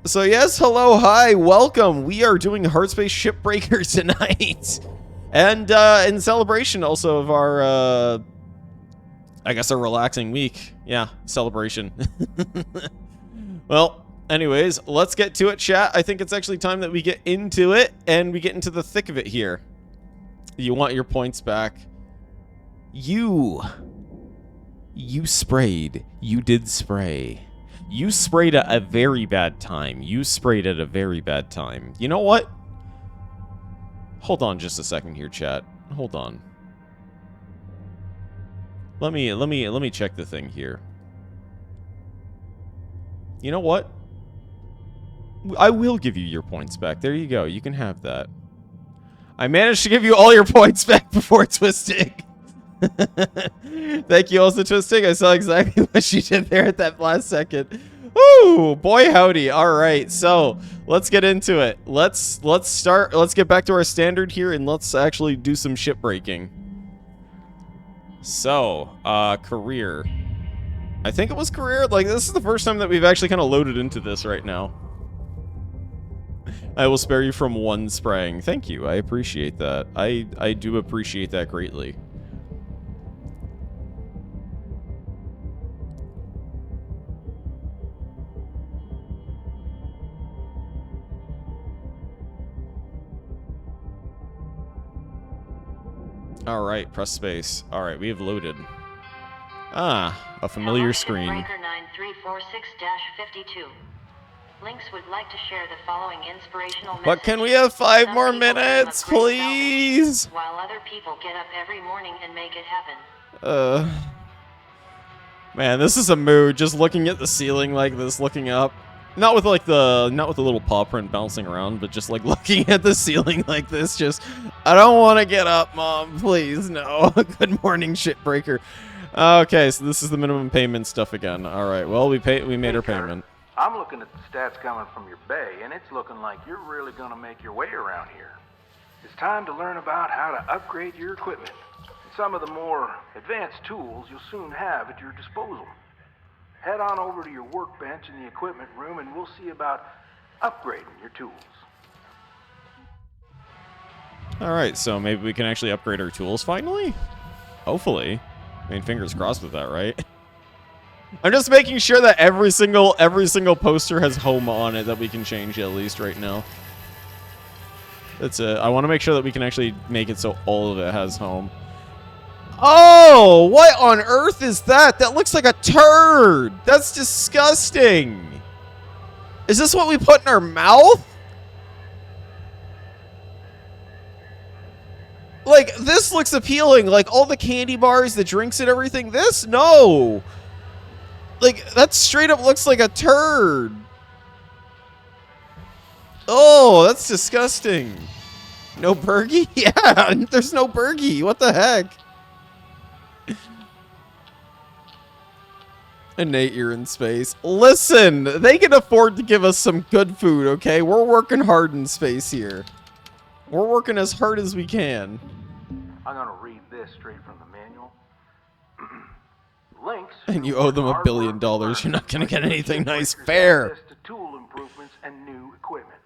So yes, hello, hi, welcome. We are doing Hardspace Shipbreaker tonight. And in celebration also of our, I guess a relaxing week. Yeah, celebration. Well, anyways, let's get to it, chat. I think it's actually time that we get into it, and we get into the thick of it here. You want your points back. You sprayed. You did spray. You sprayed at a very bad time. You sprayed at a very bad time. You know what? Hold on just a second here, chat. Hold on. Let me check the thing here. You know what? I will give you your points back. There you go. You can have that. I managed to give you all your points back before twisting. Thank you also, Twisting. I saw exactly what she did there at that last second. Ooh, boy howdy. All right, so let's get into it. Let's start. Let's get back to our standard here, and let's actually do some ship breaking. So, career. I think it was career. Like, this is the first time that we've actually kind of loaded into this right now. I will spare you from one spraying. Thank you. I appreciate that. I do appreciate that greatly. Alright, press space. Alright, we have loaded. Ah, a familiar screen. Shipbreaker 9346-52. Links would like to share the following inspirational message. But can we have 5 Some more people minutes, dream of great please? salvation, while other people get up every morning and make it happen. Man, this is a mood, just looking at the ceiling like this, looking up. Not with like not with the little paw print bouncing around, but just like looking at the ceiling like this, just, I don't want to get up, Mom, please, no. Good morning, Shipbreaker. Okay, so this is the minimum payment stuff again. All right, well, we made our payment. I'm looking at the stats coming from your bay, and it's looking like you're really gonna make your way around here. It's time to learn about how to upgrade your equipment. And some of the more advanced tools you'll soon have at your disposal. Head on over to your workbench in the equipment room, and we'll see about upgrading your tools. Alright, so maybe we can actually upgrade our tools finally? Hopefully. I mean, fingers crossed with that, right? I'm just making sure that every single poster has home on it that we can change at least right now. That's it. I want to make sure that we can actually make it so all of it has home. Oh, what on earth is that? That looks like a turd. That's disgusting. Is this what we put in our mouth? Like, this looks appealing. Like, all the candy bars, the drinks and everything. This? No. Like, that straight up looks like a turd. Oh, that's disgusting. No Burgie? Yeah, there's no Burgie. What the heck? And Nate, you're in space. Listen, they can afford to give us some good food, okay? We're working hard in space here. We're working as hard as we can. I'm gonna read this straight from the manual. Links. And you owe them $1 billion. You're not gonna get anything nice. Fair. To tool improvements and new equipment.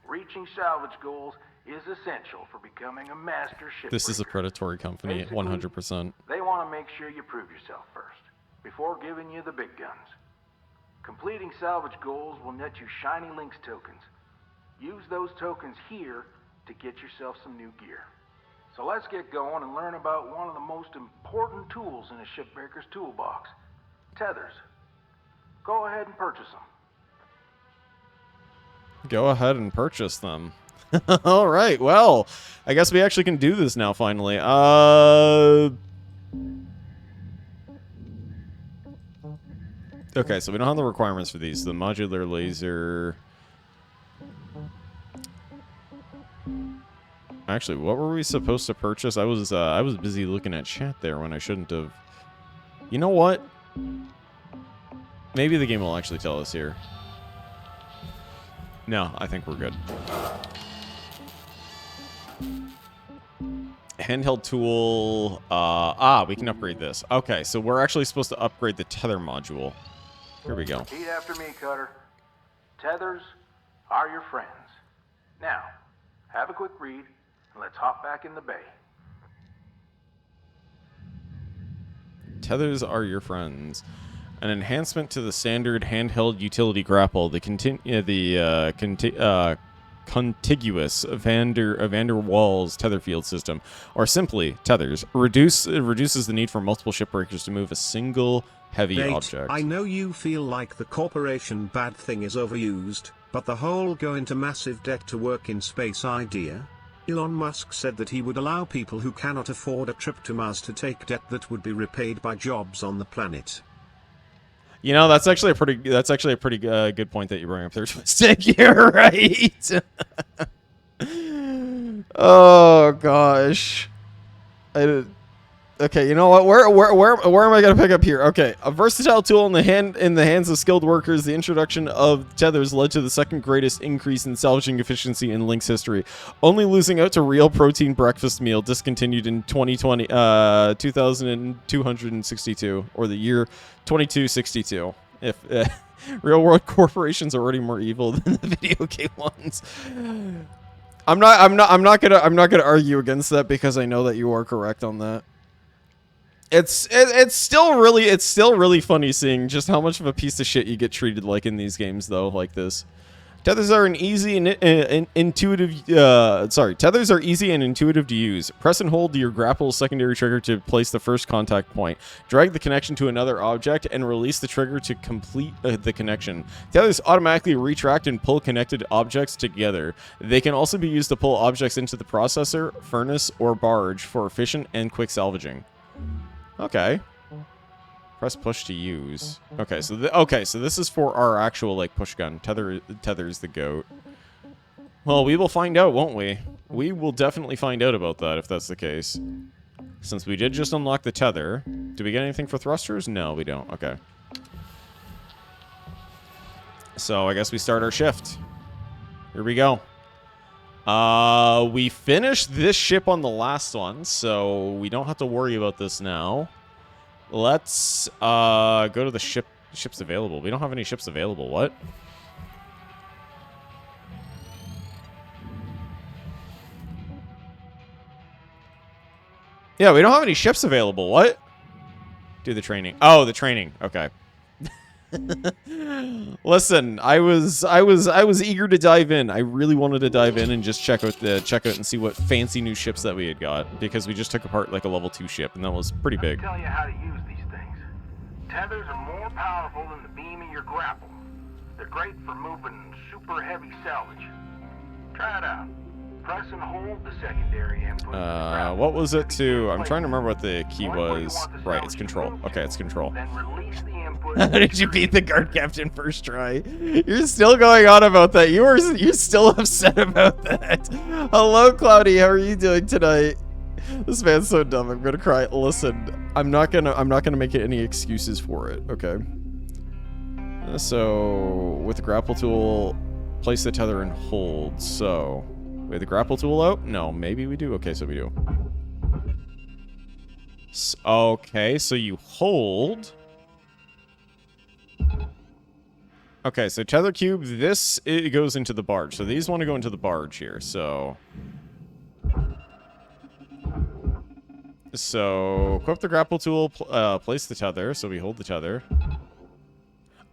Reaching salvage goals is essential for becoming a master shipbreaker. This is a predatory company, Basically, 100%. They want to make sure you prove yourself first, before giving you the big guns. Completing salvage goals will net you shiny links tokens. Use those tokens here to get yourself some new gear. So let's get going and learn about one of the most important tools in a shipbreaker's toolbox, tethers. Go ahead and purchase them. Go ahead and purchase them. All right, well, I guess we actually can do this now, finally. Okay, so we don't have the requirements for these. The modular laser... Actually, what were we supposed to purchase? I was busy looking at chat there when I shouldn't have. You know what? Maybe the game will actually tell us here. No, I think we're good. Handheld tool. We can upgrade this. Okay, so we're actually supposed to upgrade the tether module. Here we go. Repeat after me, Cutter. Tethers are your friends. Now, have a quick read, and let's hop back in the bay. Tethers are your friends. An enhancement to the standard handheld utility grapple, the contiguous van der Waals tether field system, or simply tethers, reduces the need for multiple shipbreakers to move a single heavy object. I know you feel like the corporation bad thing is overused, but the whole go into massive debt to work in space idea? Elon Musk said that he would allow people who cannot afford a trip to Mars to take debt that would be repaid by jobs on the planet. You know, that's actually a pretty good point that you bring up there, Twisted. You're right. Oh gosh. Okay, you know what? Where am I gonna pick up here? Okay, a versatile tool in the hands of skilled workers. The introduction of tethers led to the second greatest increase in salvaging efficiency in Link's history, only losing out to real protein breakfast meal, discontinued in 2262, or the year 2262. If real world corporations are already more evil than the video game ones. I'm not gonna argue against that because I know that you are correct on that. It's still really funny seeing just how much of a piece of shit you get treated like in these games though, like this. Tethers are intuitive to use. Press and hold your grapple's secondary trigger to place the first contact point. Drag the connection to another object and release the trigger to complete the connection. Tethers automatically retract and pull connected objects together. They can also be used to pull objects into the processor, furnace, or barge for efficient and quick salvaging. Okay. Press push to use. Okay, so this is for our actual like push gun. Tether's the goat. Well, we will find out, won't we? We will definitely find out about that if that's the case. Since we did just unlock the tether, do we get anything for thrusters? No, we don't. Okay. So I guess we start our shift. Here we go. We finished this ship on the last one, so we don't have to worry about this now. Let's go to the ships available. We don't have any ships available. What? Yeah, we don't have any ships available. What? Do the training. Oh, the training. Okay. Listen, I was eager to dive in. I really wanted to dive in and just check out and see what fancy new ships that we had got, because we just took apart like a level 2 ship and that was pretty big. Tell you how to use these things. Tethers are more powerful than the beam of your grapple. They're great for moving super heavy salvage. Try it out. Press and hold the secondary input. What was it to? I'm trying to remember what the key was. Right, it's control. Okay, it's control. Then release the input. How did you beat the guard captain first try? You're still going on about that. You're still upset about that. Hello, Cloudy. How are you doing tonight? This man's so dumb. I'm gonna cry. Listen, I'm not gonna make any excuses for it. Okay. So with the grapple tool, place the tether and hold. So. We have the grapple tool out? No, maybe we do. Okay, so we do. Okay, so you hold. Okay, so tether cube, it goes into the barge. So these want to go into the barge here, so... So, equip the grapple tool, place the tether, so we hold the tether.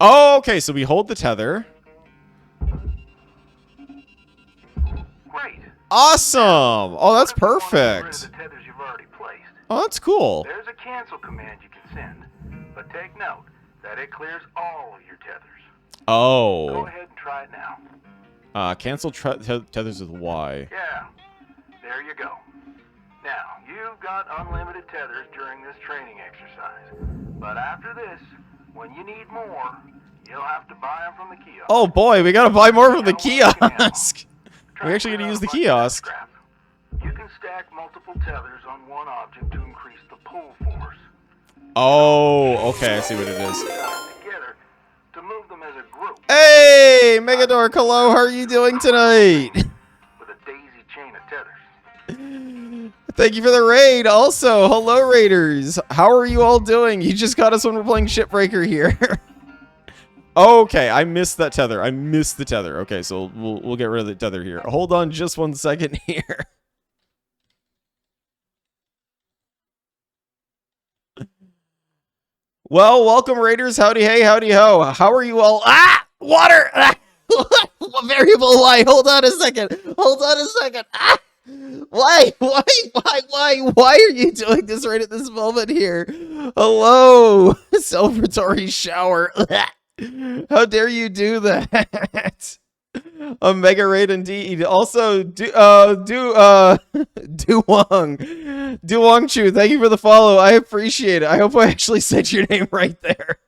Oh, okay, so we hold the tether. Great. Awesome! Oh, that's perfect. Oh, that's cool. There's a cancel command you can send, but take note that it clears all of your tethers. Oh. Go ahead and try it now. Cancel tethers with Y. Yeah, there you go. Now, you've got unlimited tethers during this training exercise, but after this, when you need more, you'll have to buy them from the kiosk. Oh boy, we gotta buy more from the kiosk. We're actually gonna use the kiosk. You can stack multiple tethers on one object to increase the pull force. Oh, okay, I see what it is. Together to move them as a group. Hey, Megadork, hello, how are you doing tonight? With a daisy chain of tethers. Thank you for the raid. Also, hello, Raiders. How are you all doing? You just got us when we're playing Shipbreaker here. Okay, I missed that tether. I missed the tether. Okay, so we'll get rid of the tether here. Hold on just 1 second here. Well, welcome Raiders. Howdy hey, howdy ho. How are you all? Ah! Water! Ah! Variable Y. Hold on a second. Hold on a second. Ah! Why are you doing this right at this moment here? Hello, celebratory shower. How dare you do that? A mega raid indeed. Also, Duwong Chu, thank you for the follow. I appreciate it. I hope I actually said your name right there.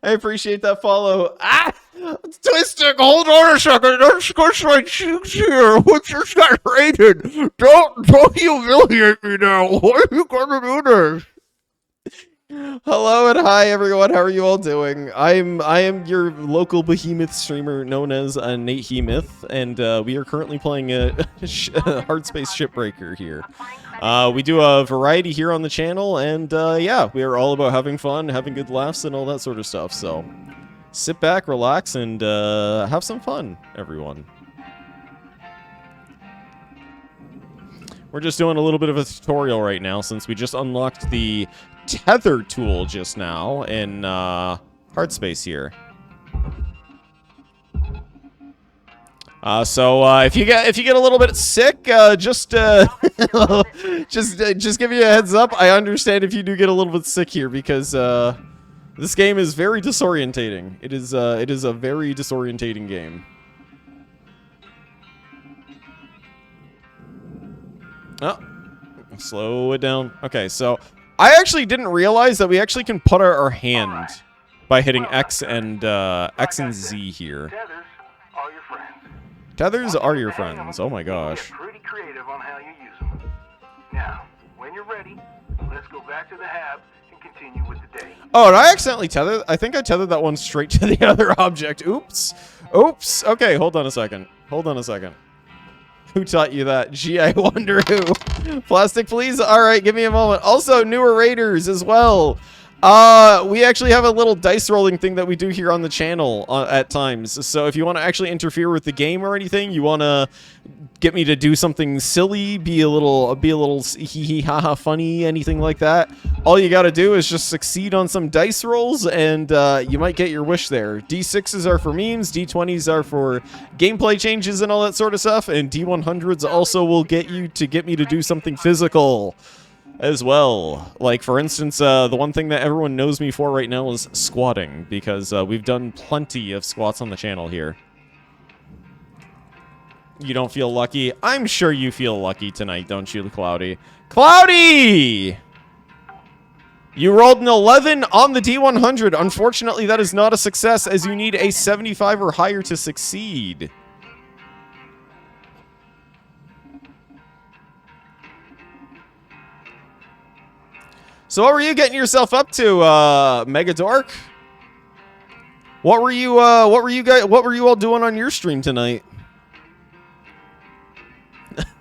I appreciate that follow. Ah! Twistic, hold on a second. Let's squish my cheeks here. We just got raided. Don't humiliate me now. Why are you gonna do this? Hello and hi everyone. How are you all doing? I am your local behemoth streamer known as Nate Hemoth, and we are currently playing a Hardspace Shipbreaker here. We do a variety here on the channel, and yeah, we are all about having fun, having good laughs, and all that sort of stuff. So sit back, relax, and have some fun, everyone. We're just doing a little bit of a tutorial right now since we just unlocked the tether tool just now in Hardspace here. So if you get a little bit sick, just give you a heads up. I understand if you do get a little bit sick here because this game is very disorientating. It is a very disorientating game. Oh, slow it down. Okay, so I actually didn't realize that we actually can put our hand by hitting X and Z here. Tethers are your friends. Tethers are your friends. Oh my gosh. Get pretty creative on how you use them. Now, when you're ready, let's go back to the hab and continue with the day. Oh, and I accidentally tethered. I think I tethered that one straight to the other object. Oops. Oops. Okay, hold on a second. Hold on a second. Who taught you that? Gee, I wonder who. Plastic, please? Alright, give me a moment. Also, newer raiders as well. We actually have a little dice rolling thing that we do here on the channel at times. So if you want to actually interfere with the game or anything, you want to get me to do something silly, be a little hee hee ha ha funny, anything like that, all you got to do is just succeed on some dice rolls and you might get your wish there. D6s are for memes, D20s are for gameplay changes and all that sort of stuff, and D100s also will get me to do something physical as well. Like, for instance, the one thing that everyone knows me for right now is squatting, because we've done plenty of squats on the channel here. You don't feel lucky? I'm sure you feel lucky tonight, don't you, Cloudy? Cloudy! You rolled an 11 on the D100. Unfortunately, that is not a success, as you need a 75 or higher to succeed. So what were you getting yourself up to, Mega Dork? What were you all doing on your stream tonight?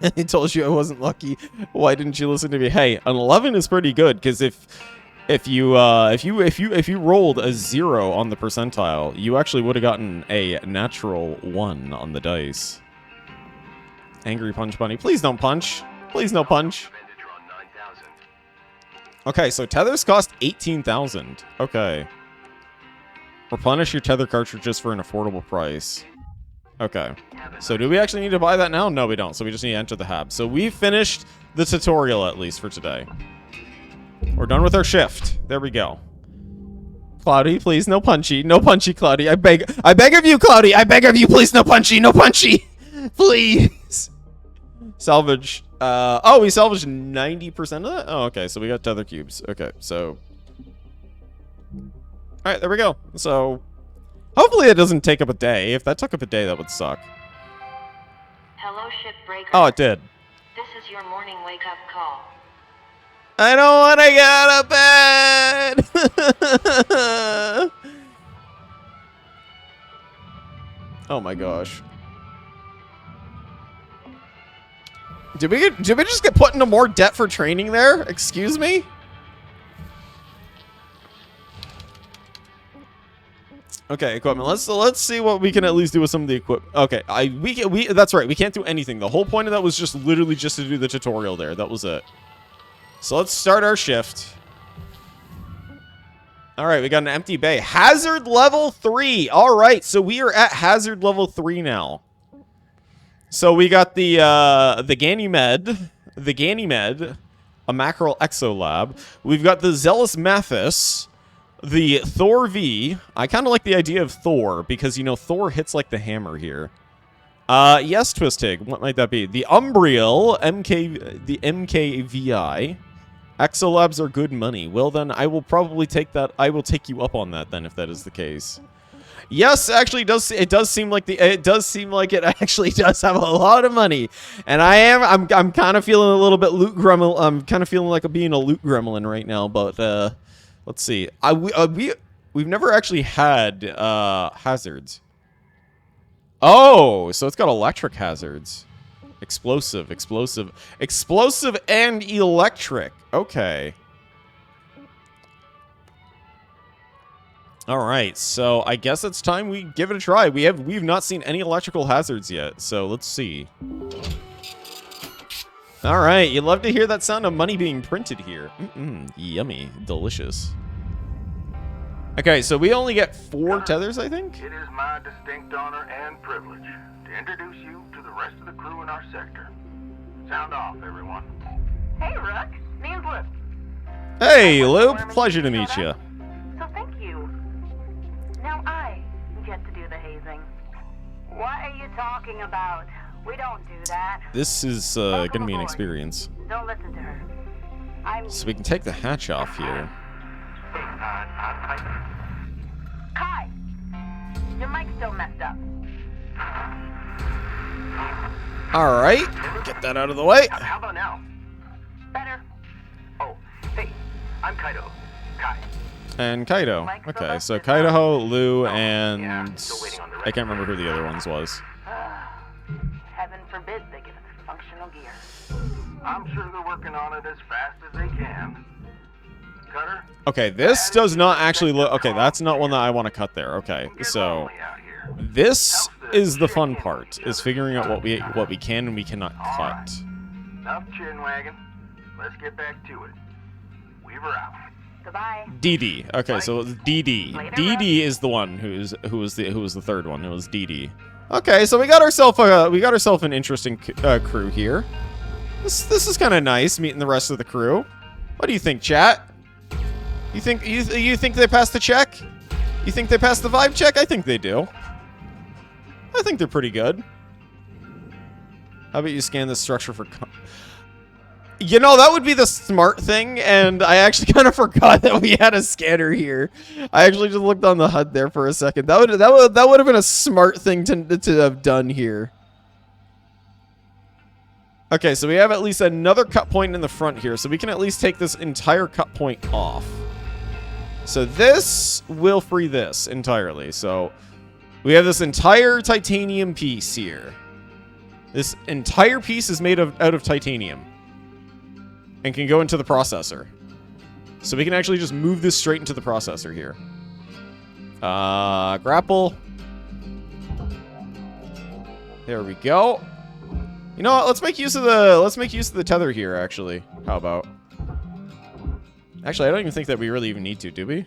I told you I wasn't lucky. Why didn't you listen to me? Hey, an 11 is pretty good, because if you rolled a 0 on the percentile, you actually would have gotten a natural 1 on the dice. Angry Punch Bunny, please don't punch. Please no punch. Okay, so tethers cost 18,000. Okay. Replenish your tether cartridges for an affordable price. Okay. So do we actually need to buy that now? No, we don't. So we just need to enter the hab. So we've finished the tutorial, at least, for today. We're done with our shift. There we go. Cloudy, please, no punchy. No punchy, Cloudy. I beg of you, Cloudy. I beg of you, please, no punchy. No punchy. Please. Salvage. Oh, we salvaged 90% of that? Oh, okay. So we got tether cubes. Okay, so. Alright, there we go. So, hopefully it doesn't take up a day. If that took up a day, that would suck. Hello, Shipbreaker. Oh, it did. This is your morning wake-up call. I don't want to get out of bed! Oh my gosh. Did we just get put into more debt for training there? Excuse me? Okay, equipment. Let's see what we can at least do with some of the equipment. Okay, that's right. We can't do anything. The whole point of that was just literally just to do the tutorial there. That was it. So let's start our shift. All right, we got an empty bay. Hazard level 3. All right, so we are at hazard level 3 now. So we got the Ganymed, a mackerel exolab. We've got the Zealous Mathis, the Thor V. I kind of like the idea of Thor because, you know, Thor hits like the hammer here. Yes, Twistig. What might that be? The Umbriel, the MKVI. Exolabs are good money. Well, then I will probably take that. I will take you up on that then if that is the case. Yes, actually, it does seem like it actually does have a lot of money, and I'm kind of feeling a little bit loot gremlin. I'm kind of feeling like I'm being a loot gremlin right now. But let's see. We've never actually had hazards. Oh, so it's got electric hazards, explosive, and electric. Okay. All right, so I guess it's time we give it a try. We've not seen any electrical hazards yet, so let's see. All right, you love to hear that sound of money being printed here. Yummy, delicious. Okay, so we only get 4 tethers, I think. It is my distinct honor and privilege to introduce you to the rest of the crew in our sector. Sound off, everyone. Hey, Rook. Name's Luke. Hey, Luke. Pleasure to meet you. So thank you. Now I get to do the hazing. What are you talking about? We don't do that. This is going to be an experience. Don't listen to her. So we can take the hatch off here. Kai! Your mic's still messed up. All right. Get that out of the way. How about now? Better. Oh, hey, I'm Kaido. Kai. And Kaido. Okay, so Kaido, Lou, and I can't remember who the other ones was. Heaven forbid they give us functional gear. I'm sure they're working on it as fast as they can. Cutter? Okay, this does not actually look... Okay, that's not one that I want to cut there. Okay, so this is the fun part, is figuring out what we can and we cannot cut. Enough chin wagging. Let's get back to it. Weaver out. Goodbye. DD. Okay, so it's DD. DD is the one who was the third one. It was DD. Okay, so we got ourselves an interesting crew here. This is kind of nice meeting the rest of the crew. What do you think, chat? You think they passed the check? You think they passed the vibe check? I think they do. I think they're pretty good. How about you scan this structure for... You know, that would be the smart thing, and I actually kind of forgot that we had a scanner here. I actually just looked on the HUD there for a second. That would have been a smart thing to have done here. Okay, so we have at least another cut point in the front here, so we can at least take this entire cut point off. So this will free this entirely. So we have this entire titanium piece here. This entire piece is made out of titanium and can go into the processor. So we can actually just move this straight into the processor here. Grapple. There we go. You know what? Let's make use of the tether here, actually. How about? Actually, I don't even think that we really even need to, do we?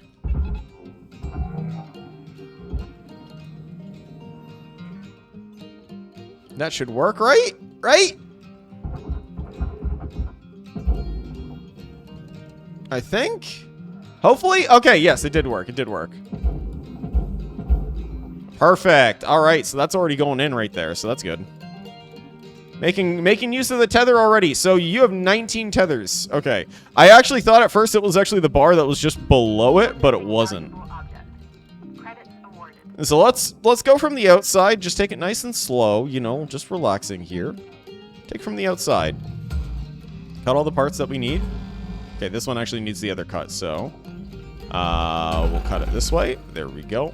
That should work, right? Right? I think? Hopefully? Okay, yes, it did work. It did work. Perfect. All right, so that's already going in right there, so that's good. Making use of the tether already. So you have 19 tethers. Okay. I actually thought at first it was actually the bar that was just below it, but it wasn't. So let's go from the outside. Just take it nice and slow, you know, just relaxing here. Take from the outside. Cut all the parts that we need. Okay, this one actually needs the other cut, so we'll cut it this way. There we go.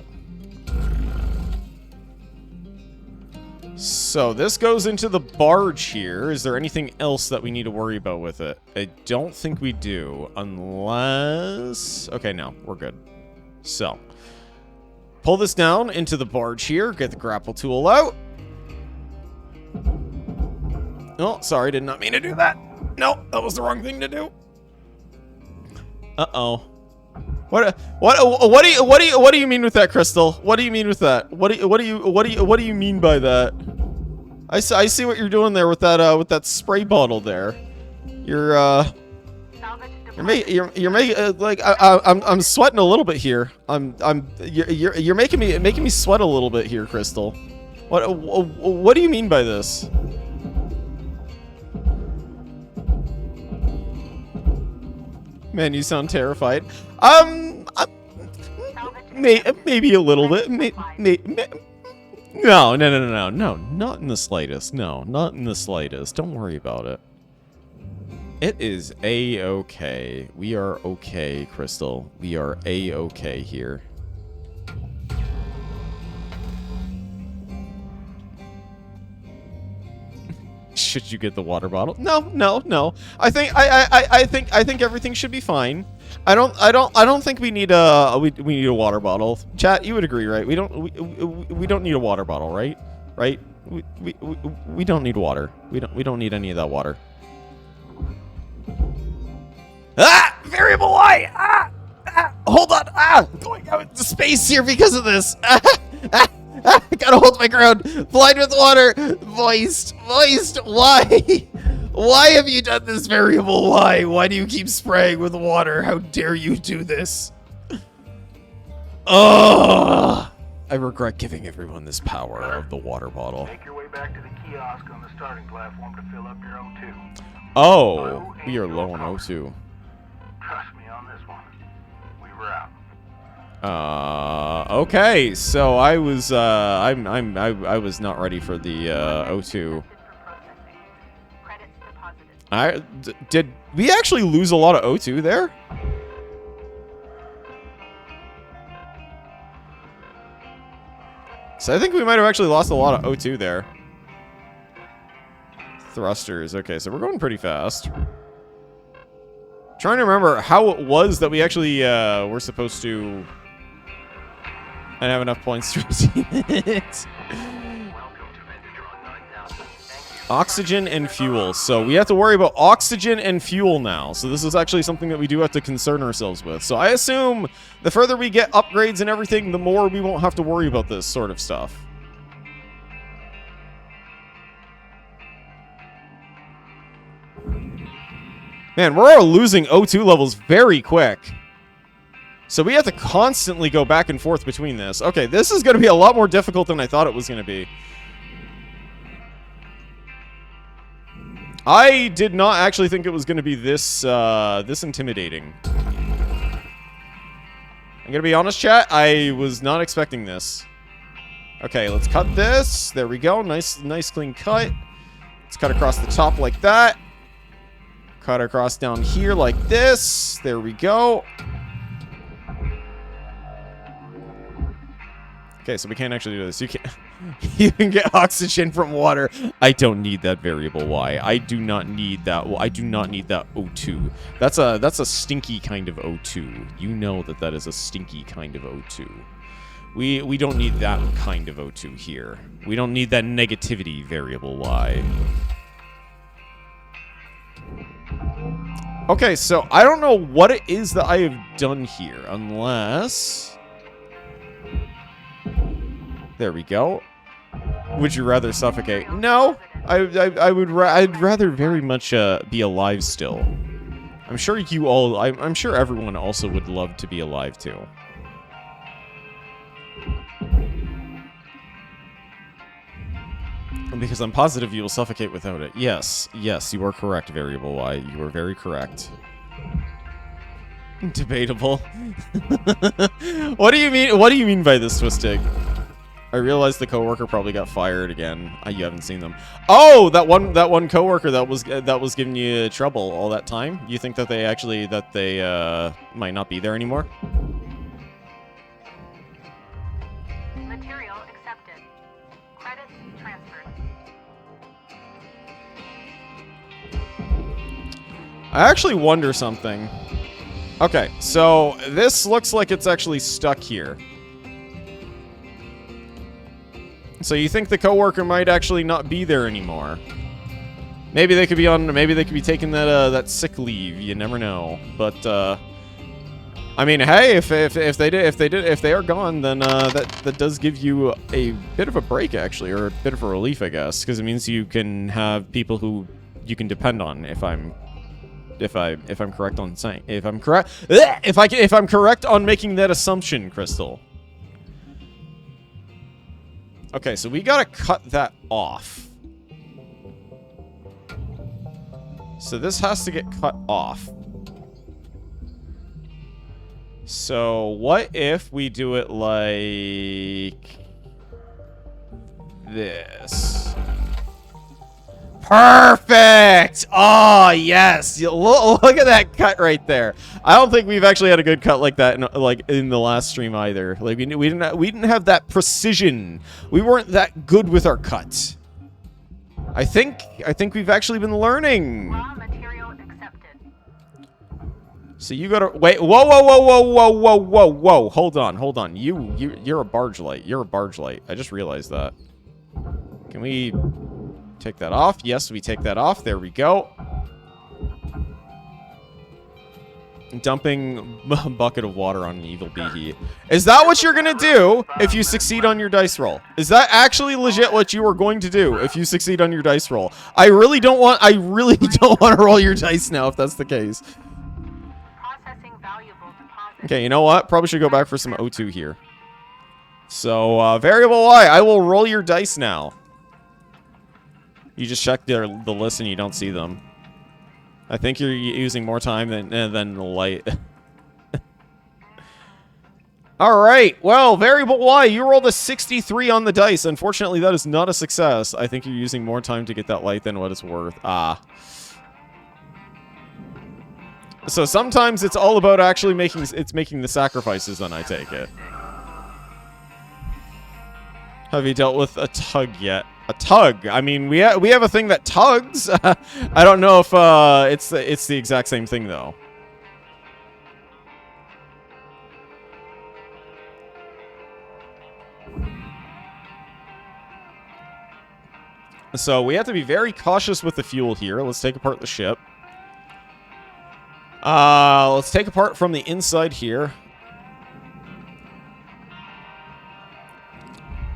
So this goes into the barge here. Is there anything else that we need to worry about with it? I don't think we do, unless... Okay, no, we're good. So, pull this down into the barge here. Get the grapple tool out. Oh, sorry, did not mean to do that. No, that was the wrong thing to do. Uh-oh. What do you mean with that, Crystal? What do you mean with that? What do you mean by that? I see what you're doing there with that spray bottle there. You're making like I'm sweating a little bit here. You're making me sweat a little bit here, Crystal. What do you mean by this? Man, you sound terrified. Maybe a little bit. No, not in the slightest. No, not in the slightest. Don't worry about it. It is A-okay. We are okay, Crystal. We are A-okay here. Should you get the water bottle? No. I think everything should be fine. I don't think we need a water bottle. Chat, you would agree, right? We don't need a water bottle, right? Right? We don't need water. We don't need any of that water. Ah! Variable Y! Hold on! Going out into space here because of this! Gotta hold my ground! Blind with water! Voiced! Why? Why have you done this, Variable Y? Why do you keep spraying with water? How dare you do this? Ugh! I regret giving everyone this power of the water bottle. Make your way back to the kiosk on the starting platform to fill up your O2. Oh, we are low on O2. Trust me on this one. We were out. Okay, so I was I was not ready for the O2. Did we actually lose a lot of O2 there? So I think we might have actually lost a lot of O2 there. Thrusters. Okay, so we're going pretty fast. Trying to remember how it was that we actually were supposed to and have enough points to redeem it. Oxygen and fuel. So we have to worry about oxygen and fuel now. So this is actually something that we do have to concern ourselves with. So I assume the further we get upgrades and everything, the more we won't have to worry about this sort of stuff. Man, we're losing O2 levels very quick. So we have to constantly go back and forth between this. Okay, this is going to be a lot more difficult than I thought it was going to be. I did not actually think it was going to be this this intimidating. I'm going to be honest, chat. I was not expecting this. Okay, let's cut this. There we go. Nice clean cut. Let's cut across the top like that. Cut across down here like this. There we go. Okay, so we can't actually do this. You can't. You can get oxygen from water. I don't need that variable Y. I do not need that. Well, I do not need that O2. That's a stinky kind of O2. You know that is a stinky kind of O2. We don't need that kind of O2 here. We don't need that negativity variable Y. Okay, so I don't know what it is that I have done here, unless... There we go. Would you rather suffocate? No, I'd rather very much be alive still. I'm sure you all, I'm sure everyone also would love to be alive too. Because I'm positive you will suffocate without it. Yes, you are correct, Variable Y. You are very correct. Debatable. What do you mean? What do you mean by this, Twistig? I realized the coworker probably got fired again. You haven't seen them. Oh, that one coworker that was giving you trouble all that time. You think that they actually might not be there anymore? Material accepted. Credits transferred. I actually wonder something. Okay, so this looks like it's actually stuck here. So you think the coworker might actually not be there anymore? Maybe they could be on. Maybe they could be taking that sick leave. You never know. But I mean, hey, if they are gone, then that does give you a bit of a break, actually, or a bit of a relief, I guess, because it means you can have people who you can depend on. If I'm correct on saying, if I'm correct on making that assumption, Crystal. Okay, so we gotta cut that off. So this has to get cut off. So what if we do it like this? Perfect! Oh, yes! Look at that cut right there. I don't think we've actually had a good cut like that in the last stream either. Like we didn't have that precision. We weren't that good with our cut. I think we've actually been learning. Raw material accepted. So you gotta wait. Whoa! Hold on. You're a barge light. You're a barge light. I just realized that. Can we take that off? Yes, we take that off. There we go. Dumping a bucket of water on an evil beehee. Is that what you're gonna do if you succeed on your dice roll? Is that actually legit what you are going to do if you succeed on your dice roll? I really don't want to roll your dice now if that's the case. Processing valuable deposits. Okay, you know what? Probably should go back for some O2 here. So, variable Y, I will roll your dice now. You just check the list and you don't see them. I think you're using more time than light. All right. Well, variable Y, you rolled a 63 on the dice. Unfortunately, that is not a success. I think you're using more time to get that light than what it's worth. Ah. So sometimes it's all about actually making the sacrifices, then I take it. Have you dealt with a tug yet? A tug. I mean, we have a thing that tugs. I don't know if it's the exact same thing though. So we have to be very cautious with the fuel here. Let's take apart the ship. Let's take apart from the inside here.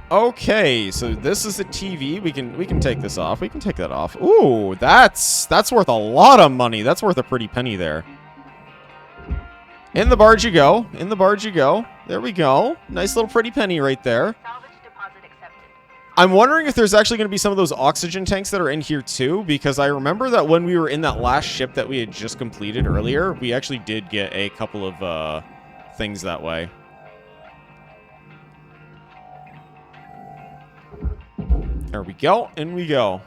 Okay, so this is a TV. We can take this off. We can take that off. Ooh, that's worth a lot of money. That's worth a pretty penny there. In the barge you go. In the barge you go. There we go. Nice little pretty penny right there. Salvage deposit accepted. I'm wondering if there's actually going to be some of those oxygen tanks that are in here too, because I remember that when we were in that last ship that we had just completed earlier, we actually did get a couple of things that way. There we go, and we go.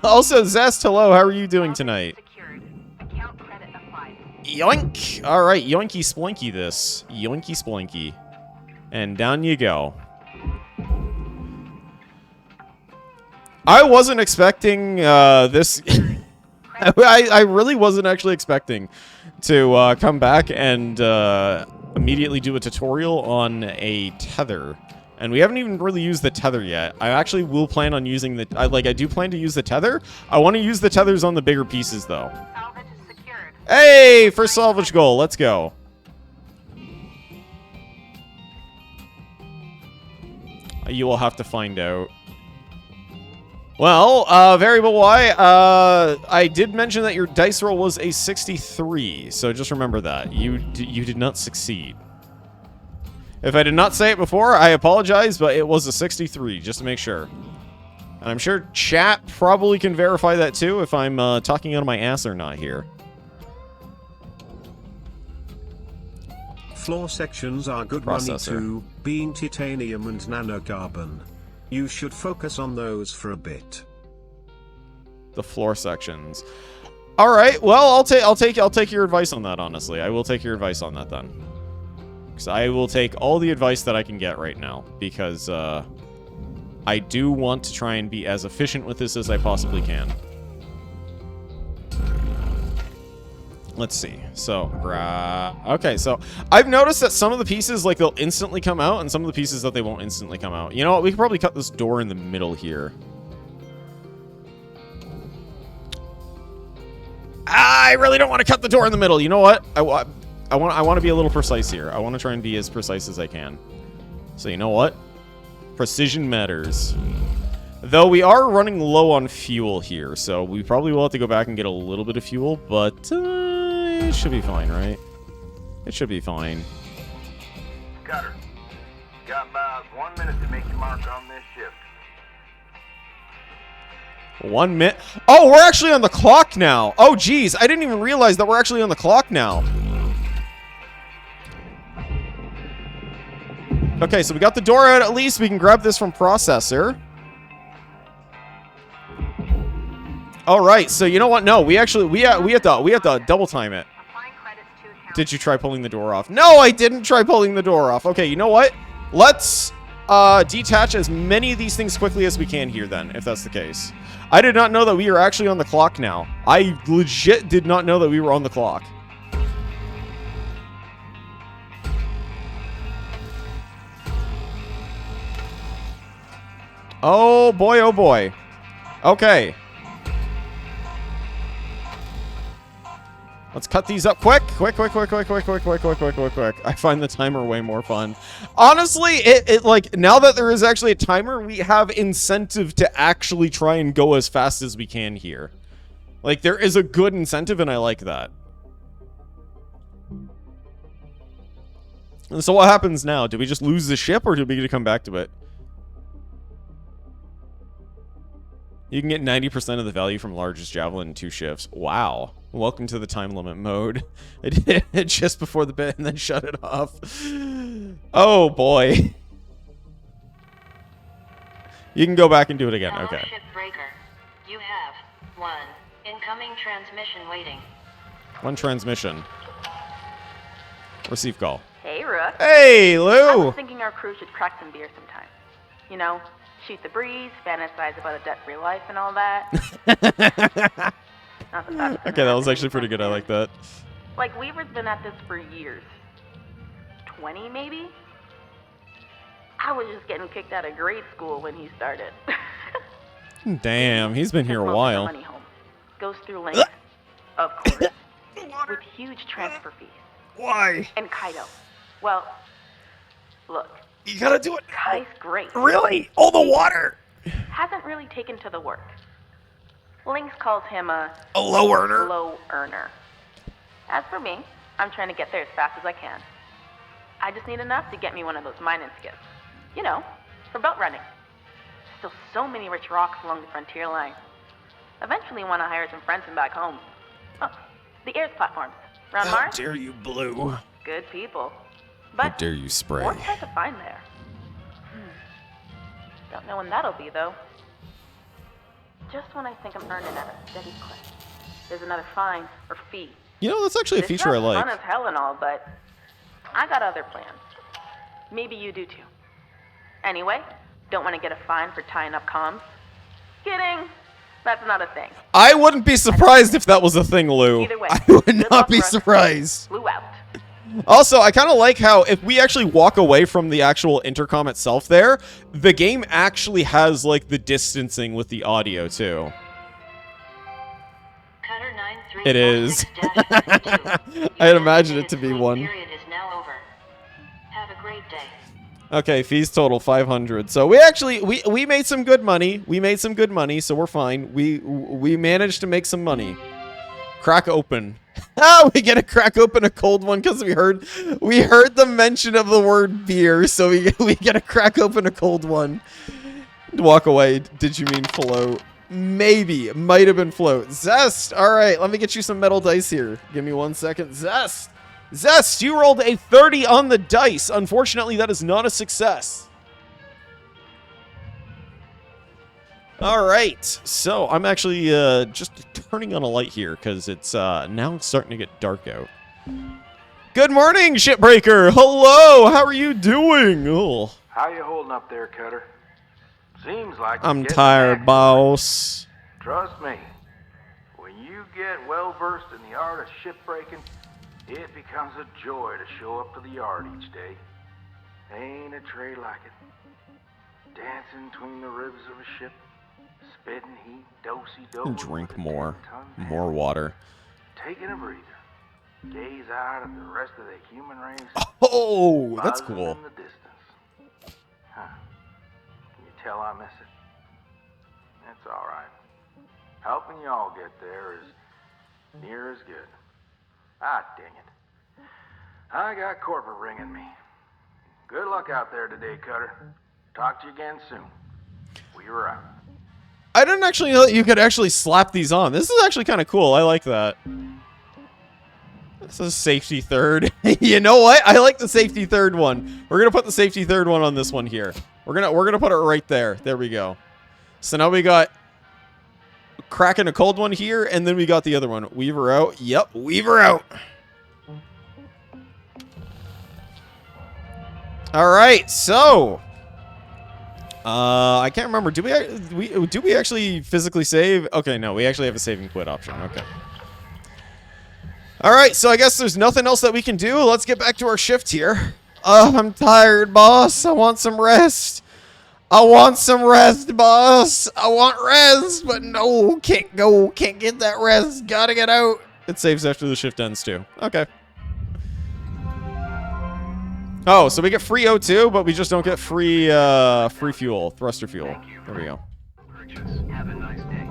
Also, Zest, hello, how are you doing tonight? Secured. Account credit applied. Yoink! Alright, yoinky splinky this. Yoinky splinky. And down you go. I wasn't expecting this... I really wasn't actually expecting to come back and immediately do a tutorial on a tether. And we haven't even really used the tether yet. I actually will plan on using the... I do plan to use the tether. I want to use the tethers on the bigger pieces, though. Salvage is secured. Hey! First salvage goal. Let's go. You will have to find out. Well, variable Y, I did mention that your dice roll was a 63, so just remember that. You did not succeed. If I did not say it before, I apologize, but it was a 63, just to make sure. And I'm sure chat probably can verify that too, if I'm talking out of my ass or not here. Floor sections are good money too, being titanium and nanocarbon. You should focus on those for a bit. The floor sections. All right. Well, I'll take your advice on that. Honestly, I will take your advice on that then. Because I will take all the advice that I can get right now. Because I do want to try and be as efficient with this as I possibly can. Let's see. So, okay, so I've noticed that some of the pieces, like, they'll instantly come out, and some of the pieces that they won't instantly come out. You know what? We could probably cut this door in the middle here. I really don't want to cut the door in the middle. You know what? I want to be a little precise here. I want to try and be as precise as I can. So, you know what? Precision matters. Though we are running low on fuel here, so we probably will have to go back and get a little bit of fuel, but it should be fine, right? It should be fine. Cutter, got about 1 minute to make your mark on this shift. 1 minute. Oh, we're actually on the clock now. Oh, geez. I didn't even realize that we're actually on the clock now. Okay, so we got the door out at least. We can grab this from processor. All right, so you know what? No, we have to double time it. Did you try pulling the door off? No, I didn't try pulling the door off. Okay, you know what? Let's detach as many of these things quickly as we can here then, if that's the case. I did not know that we are actually on the clock now. I legit did not know that we were on the clock. Oh boy, oh boy. Okay. Let's cut these up quick. Quick. I find the timer way more fun. Honestly, it like, now that there is actually a timer, we have incentive to actually try and go as fast as we can here. Like, there is a good incentive, and I like that. And so what happens now? Do we just lose the ship, or do we get to come back to it? You can get 90% of the value from largest javelin in 2 shifts. Wow. Welcome to the time limit mode. I did it just before the bit and then shut it off. Oh boy. You can go back and do it again. Hello, Okay. Shipbreaker. You have 1 incoming transmission waiting. 1 transmission. Receive call. Hey, Rook. Hey, I Lou. was thinking our crew should crack some beer sometime. You know, shoot the breeze, fantasize about a debt-free life and all that. Not that that's Okay, that was actually pretty good. I like that. Like, Weaver's been at this for years. 20, maybe? I was just getting kicked out of grade school when he started. Damn, he's been here a Just most of the while. money home. Goes through links, of course, with huge transfer fees. Why? And Kaido. Well, look, You gotta do it. Kai's great. Really? All the water. Hasn't really taken to the work. Lynx calls him a low earner. low earner. As for me, I'm trying to get there as fast as I can. I just need enough to get me one of those mining skiffs. You know, for belt running. Still so many rich rocks along the frontier line. Eventually want to hire some friends from back home. Oh, the Airs platforms. Round How Mars? dare you, Blue? Good people. How But dare you spray? what's hard to find there? Don't know when that'll be, though. Just when I think I'm earning at a steady clip, there's another fine or fee. You know, that's actually a This feature I job's like. fun as hell and all, but I got other plans. Maybe you do too. Anyway, don't want to get a fine for tying up comms. Kidding. That's not a thing. I wouldn't be surprised if that was a thing, Lou. Either way, I would good not luck, be Russ. surprised. Flew out. Also, I kind of like how if we actually walk away from the actual intercom itself there, the game actually has, like, the distancing with the audio, too. Cutter It is. 9346-52. I'd imagine Your it to be designated one. period is now over. Have a great day. Okay, fees total 500. So we actually we made some good money. We made some good money, so we're fine. We managed to make some money. Crack open. Ah, we get to crack open a cold one because we heard the mention of the word beer, so we get to crack open a cold one. Walk away. Did you mean float? Maybe. Might have been float. Zest. All right, let me get you some metal dice here. Give me 1 second. Zest. Zest, you rolled a 30 on the dice. Unfortunately, that is not a success. All right, so I'm actually just turning on a light here because it's now starting to get dark out. Good morning, Shipbreaker. Hello, how are you doing? Oh, How you holding up there, Cutter? Seems like you're I'm getting tired, back. boss. Trust me, when you you get well versed in the art of shipbreaking, it becomes a joy to show up to the yard each day. Ain't a trade like it. Dancing between the ribs of a ship, spitting heat, do-si-do. Drink more. More water. Taking a breather. Gaze out at the rest of the human race. Oh, that's buzzing cool. in the distance. Huh. Can you tell I miss it? It's all right. Helping y'all get there is near as good. Ah, dang it. I got corporate ringing me. Good luck out there today, Cutter. Talk to you again soon. We were out. I didn't actually know that you could actually slap these on. This is actually kind of cool. I like that. This is safety third. You know what? I like the safety third one. We're gonna put the safety third one on this one here. We're gonna put it right there. There we go. So now we got cracking a cold one here, and then we got the other one. Weaver out. Yep, Weaver out. All right, so I can't remember. Do we actually physically save? Okay, no, we actually have a save and quit option. Okay. All right, so I guess there's nothing else that we can do. Let's get back to our shift here. Oh, I'm tired, boss. I want some rest. I want some rest, boss. I want rest, but no, can't go. Can't get that rest. Gotta get out. It saves after the shift ends, too. Okay. Oh, so we get free O2, but we just don't get free free fuel, thruster fuel. There we go. Have a nice day.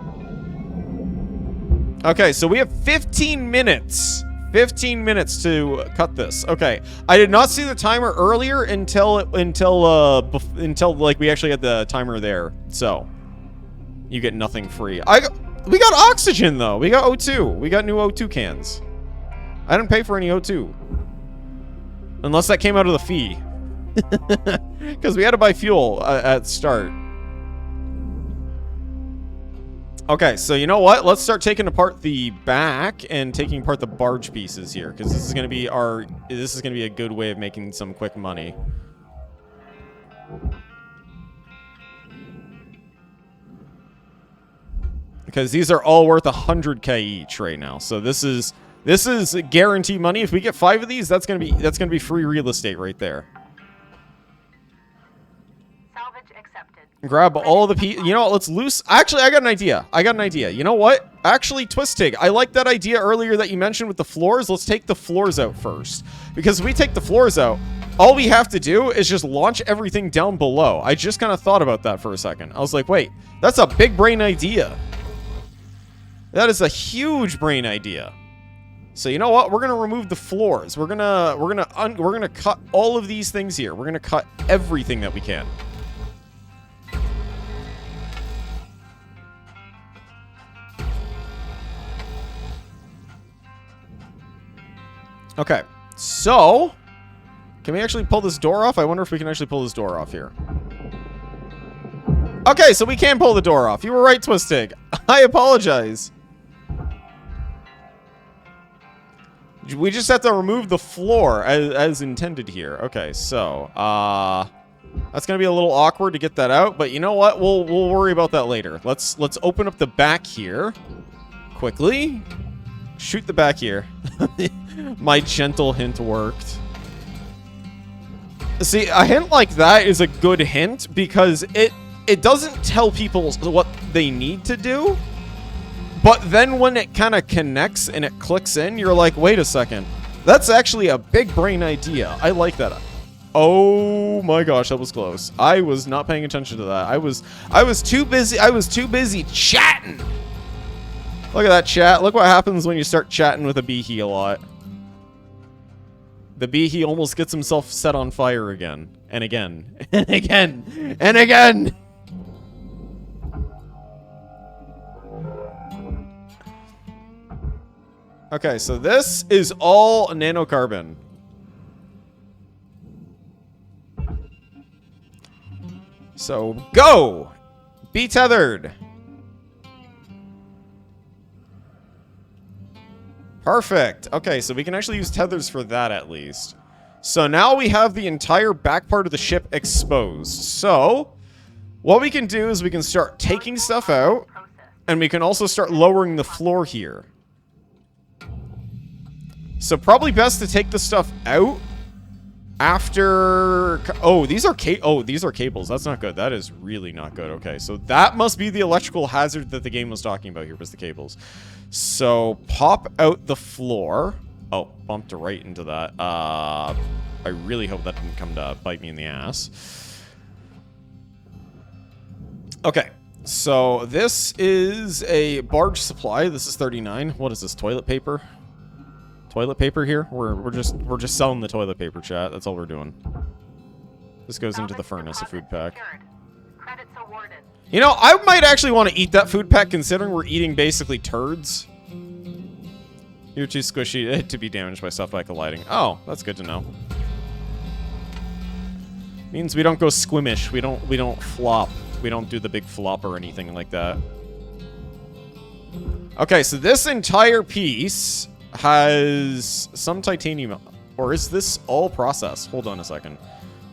Okay, so we have 15 minutes. 15 minutes to cut this. Okay, I did not see the timer earlier until like we actually had the timer there. So you get nothing free. We got oxygen though. We got O2. We got new O2 cans. I didn't pay for any O2. Unless that came out of the fee. Because we had to buy fuel at start. Okay, so you know what? Let's start taking apart the back and taking apart the barge pieces here, because this is gonna be a good way of making some quick money. Because these are all worth 100K each right now. So this is guaranteed money. If we get 5 of these, that's gonna be free real estate right there. Salvage accepted. Grab all the pieces. You know what? Let's loose. Actually, I got an idea. You know what? Actually, Twistig, I like that idea earlier that you mentioned with the floors. Let's take the floors out first. Because if we take the floors out, all we have to do is just launch everything down below. I just kind of thought about that for a second. I was like, wait, that's a big brain idea. That is a huge brain idea. So you know what? We're gonna remove the floors. We're gonna cut all of these things here. We're gonna cut everything that we can. Okay, so can we actually pull this door off? I wonder if we can actually pull this door off here. Okay, so we can pull the door off. You were right, Twistig. I apologize. We just have to remove the floor as intended here. Okay, so that's gonna be a little awkward to get that out, but you know what? We'll worry about that later. Let's open up the back here quickly. Shoot the back here. My gentle hint worked. See, a hint like that is a good hint because it doesn't tell people what they need to do. But then when it kind of connects and it clicks in, you're like, wait a second. That's actually a big brain idea. I like that. Oh my gosh, that was close. I was not paying attention to that. I was too busy chatting. Look at that chat. Look what happens when you start chatting with a beehee a lot. The beehee almost gets himself set on fire again. And again. And again. And again. Okay, so this is all nanocarbon. So, go! Be tethered! Perfect. Okay, so we can actually use tethers for that at least. So now we have the entire back part of the ship exposed. So, what we can do is we can start taking stuff out, and we can also start lowering the floor here. So probably best to take the stuff out after... Oh, these are cables. That's not good. That is really not good. Okay, so that must be the electrical hazard that the game was talking about here, was the cables. So pop out the floor. Oh, bumped right into that. I really hope that didn't come to bite me in the ass. Okay, so this is a barge supply. This is 39. What is this, toilet paper? Toilet paper here? We're just selling the toilet paper, chat. That's all we're doing. This goes into the furnace, a food pack. Credits awarded. You know, I might actually want to eat that food pack, considering we're eating basically turds. You're too squishy to be damaged by stuff by colliding. Oh, that's good to know. Means we don't go squimish. We don't flop. We don't do the big flop or anything like that. Okay, so this entire piece has some titanium, or is this all processed? Hold on a second.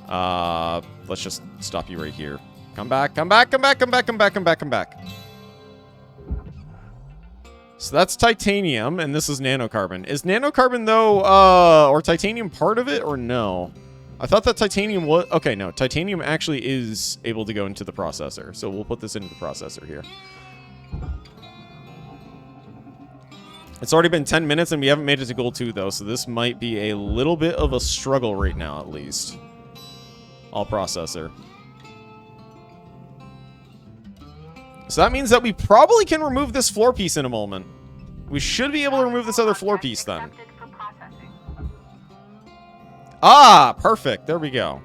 Let's just stop you right here. Come back, come back, come back, come back, come back, come back, come back. So that's titanium, and this is nanocarbon. Is nanocarbon, though, or titanium part of it, or no? I thought that titanium was... Okay, no. Titanium actually is able to go into the processor, so we'll put this into the processor here. It's already been 10 minutes, and we haven't made it to goal 2, though, so this might be a little bit of a struggle right now, at least. All processor. So that means that we probably can remove this floor piece in a moment. We should be able to remove this other floor piece, then. Ah, perfect. There we go.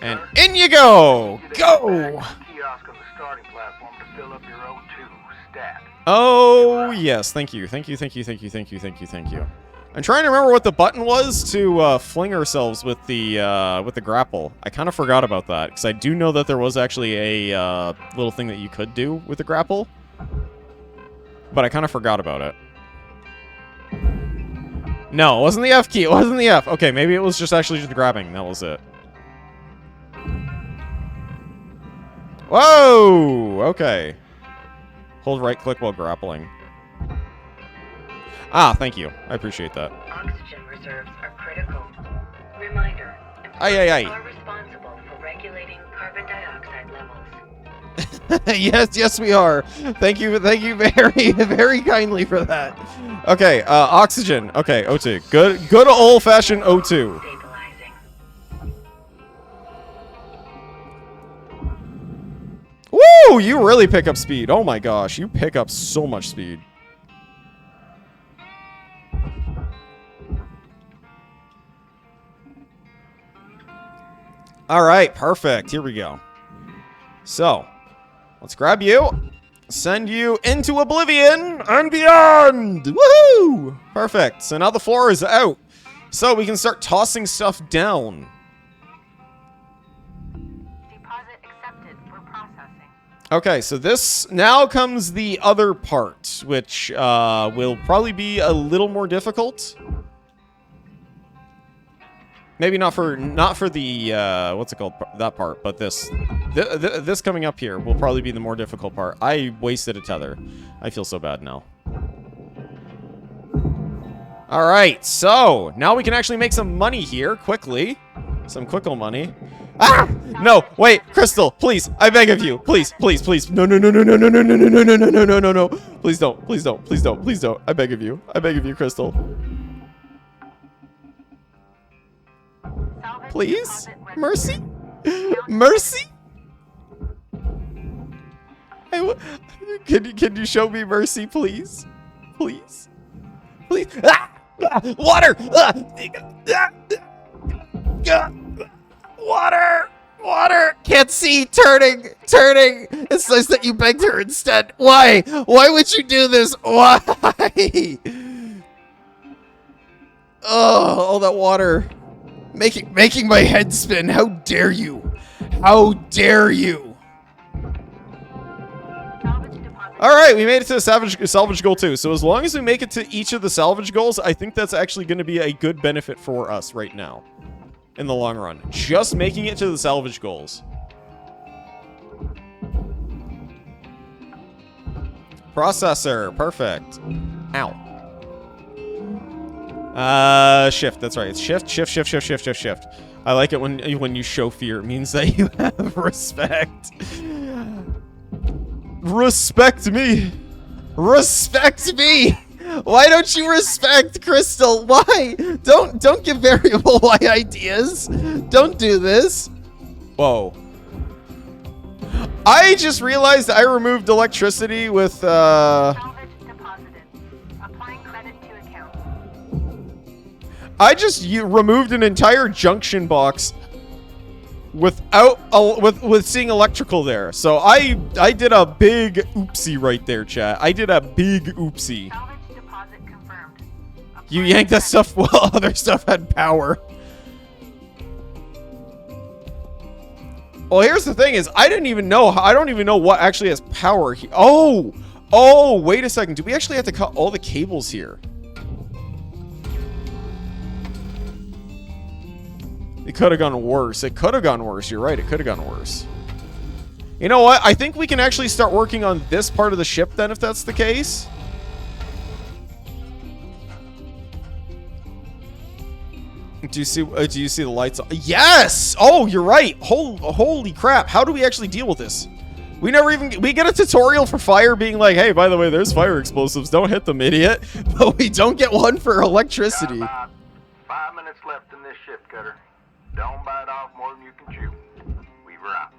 And in you go! Go! Kiosk on the starting platform to fill up your O2 stat. Oh, yes. Thank you. Thank you, thank you, thank you, thank you, thank you, thank you. I'm trying to remember what the button was to fling ourselves with the grapple. I kind of forgot about that, because I do know that there was actually a little thing that you could do with the grapple. But I kind of forgot about it. No, it wasn't the F key. It wasn't the F. Okay, maybe it was just actually just grabbing. That was it. Whoa! Okay. Hold right click while grappling. Ah, thank you. I appreciate that. Oxygen reserves are critical. Reminder, Aye. are responsible for regulating carbon dioxide levels. yes, we are. Thank you very, very kindly for that. Okay, oxygen. Okay, O2. Good old-fashioned O2. Stabilizing. Woo! You really pick up speed. Oh my gosh, you pick up so much speed. All right, perfect. Here we go. So, let's grab you, send you into oblivion and beyond. Woohoo! Perfect. So now the floor is out. So we can start tossing stuff down. Deposit accepted for processing. Okay, so this now comes the other part, which will probably be a little more difficult. Maybe not for the what's it called, that part, but this coming up here will probably be the more difficult part. I wasted a tether. I feel so bad now. All right, so now we can actually make some money here quickly, some quickle money. Ah! No, wait, Crystal, please, I beg of you, please, please, please, no, no, no, no, no, no, no, no, no, no, no, no, no, no, no, please don't, please don't, please don't, please don't. I beg of you, Crystal. Please? Mercy? Mercy? Hey, can you show me mercy, please? Please? Please? Ah! Water! Water! Water! Can't see! Turning! It says that you begged her instead. Why? Why would you do this? Why? Oh, all that water. Making my head spin. How dare you? How dare you? Alright, we made it to the salvage goal 2. So as long as we make it to each of the salvage goals, I think that's actually going to be a good benefit for us right now. In the long run. Just making it to the salvage goals. Processor. Perfect. Ow. Shift. That's right. It's shift, shift, shift, shift, shift, shift, shift. I like it when you show fear. It means that you have respect. Respect me. Respect me. Why don't you respect Crystal? Why? Don't give variable Y ideas. Don't do this. Whoa. I just realized I removed electricity with Salvage deposited. Applying credit to account. I just removed an entire junction box without with seeing electrical there. So I did a big oopsie right there, chat. I did a big oopsie. Salvage deposit confirmed. You yanked that stuff while other stuff had power. Well, here's the thing: is I don't even know what actually has power here. Oh, wait a second. Do we actually have to cut all the cables here? It could have gone worse. It could have gone worse. You're right. It could have gone worse. You know what? I think we can actually start working on this part of the ship then, if that's the case. Do you see the lights? Yes! Oh, you're right. Holy crap. How do we actually deal with this? We get a tutorial for fire being like, hey, by the way, there's fire explosives. Don't hit them, idiot. But we don't get one for electricity. Got about 5 minutes left in this ship, Cutter. Don't bite off more than you can chew. Weaver out.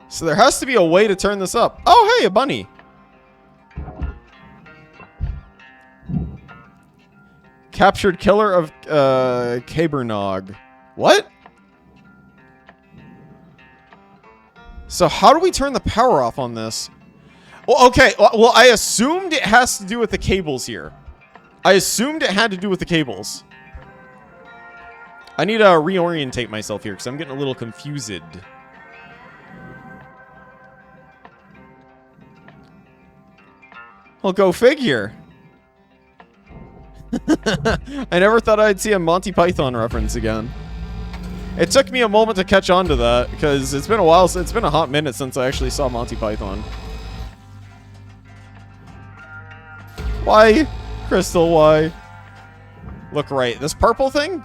So there has to be a way to turn this up. Oh, hey, a bunny. Captured killer of Cabernog. What? So how do we turn the power off on this? Well, okay. Well, I assumed it has to do with the cables here. I assumed it had to do with the cables. I need to reorientate myself here because I'm getting a little confused. Well, go figure. I never thought I'd see a Monty Python reference again. It took me a moment to catch on to that because it's been a while. It's been a hot minute since I actually saw Monty Python. Why? Crystal, why? Look right. This purple thing?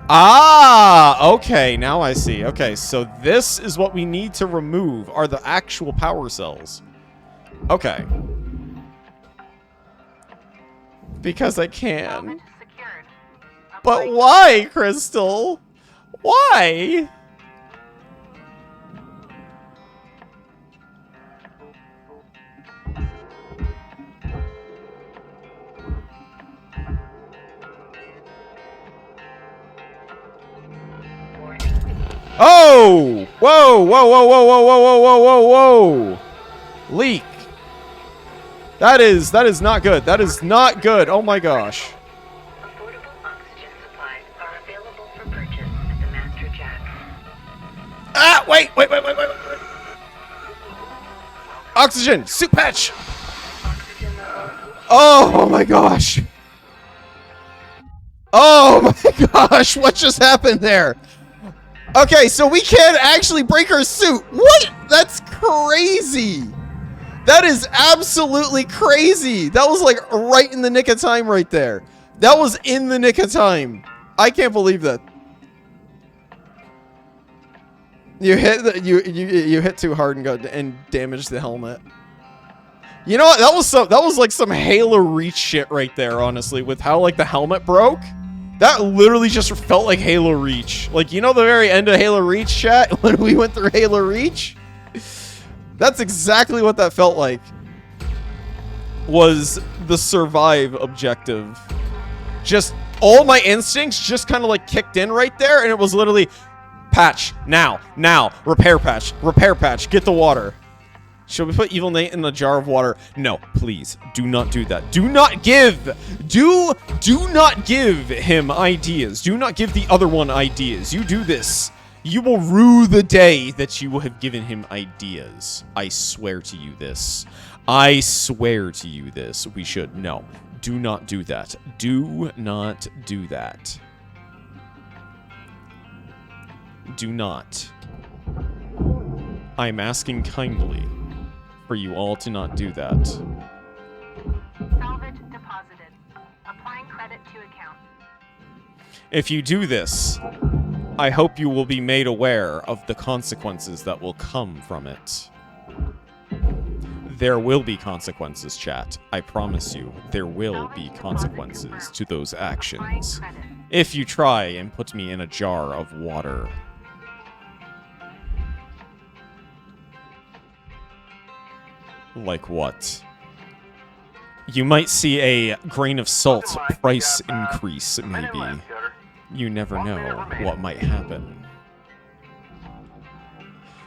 Ah, okay. Now I see. Okay, so this is what we need to remove are the actual power cells. Okay. Because I can. Salvage secured. But Applying why, Crystal? Why? Oh! Whoa! Whoa! Whoa! Whoa! Whoa! Whoa! Whoa! Whoa! Whoa! Whoa! Leak. That is not good. That is not good. Oh my gosh. Affordable oxygen supplies are available for purchase at the Master Jack. Ah! Wait! Oxygen! Suit patch! Oxygen level. Oh my gosh! Oh my gosh! What just happened there? Okay, so we can't actually break our suit. What? That's crazy. That is absolutely crazy. That was like right in the nick of time right there. That was in the nick of time. I can't believe that. You hit you hit too hard and damaged the helmet. You know what? That was like some Halo Reach shit right there, honestly, with how like the helmet broke. That literally just felt like Halo Reach. Like, you know the very end of Halo Reach, chat? When we went through Halo Reach? That's exactly what that felt like. Was the survive objective. Just, all my instincts just kind of like kicked in right there, and it was literally, patch, now, repair patch, get the water. Should we put Evil Nate in a jar of water? No, please, do not do that. Do not give him ideas. Do not give the other one ideas. You do this, you will rue the day that you will have given him ideas. I swear to you this. I swear to you this. We should. No, do not do that. Do not do that. Do not. I'm asking kindly for you all to not do that. salvage deposited. If you do this, I hope you will be made aware of the consequences that will come from it. There will be consequences, chat. I promise you, there will be consequences to those actions. If you try and put me in a jar of water. Like what? You might see a grain of salt price increase, maybe. You never know what might happen.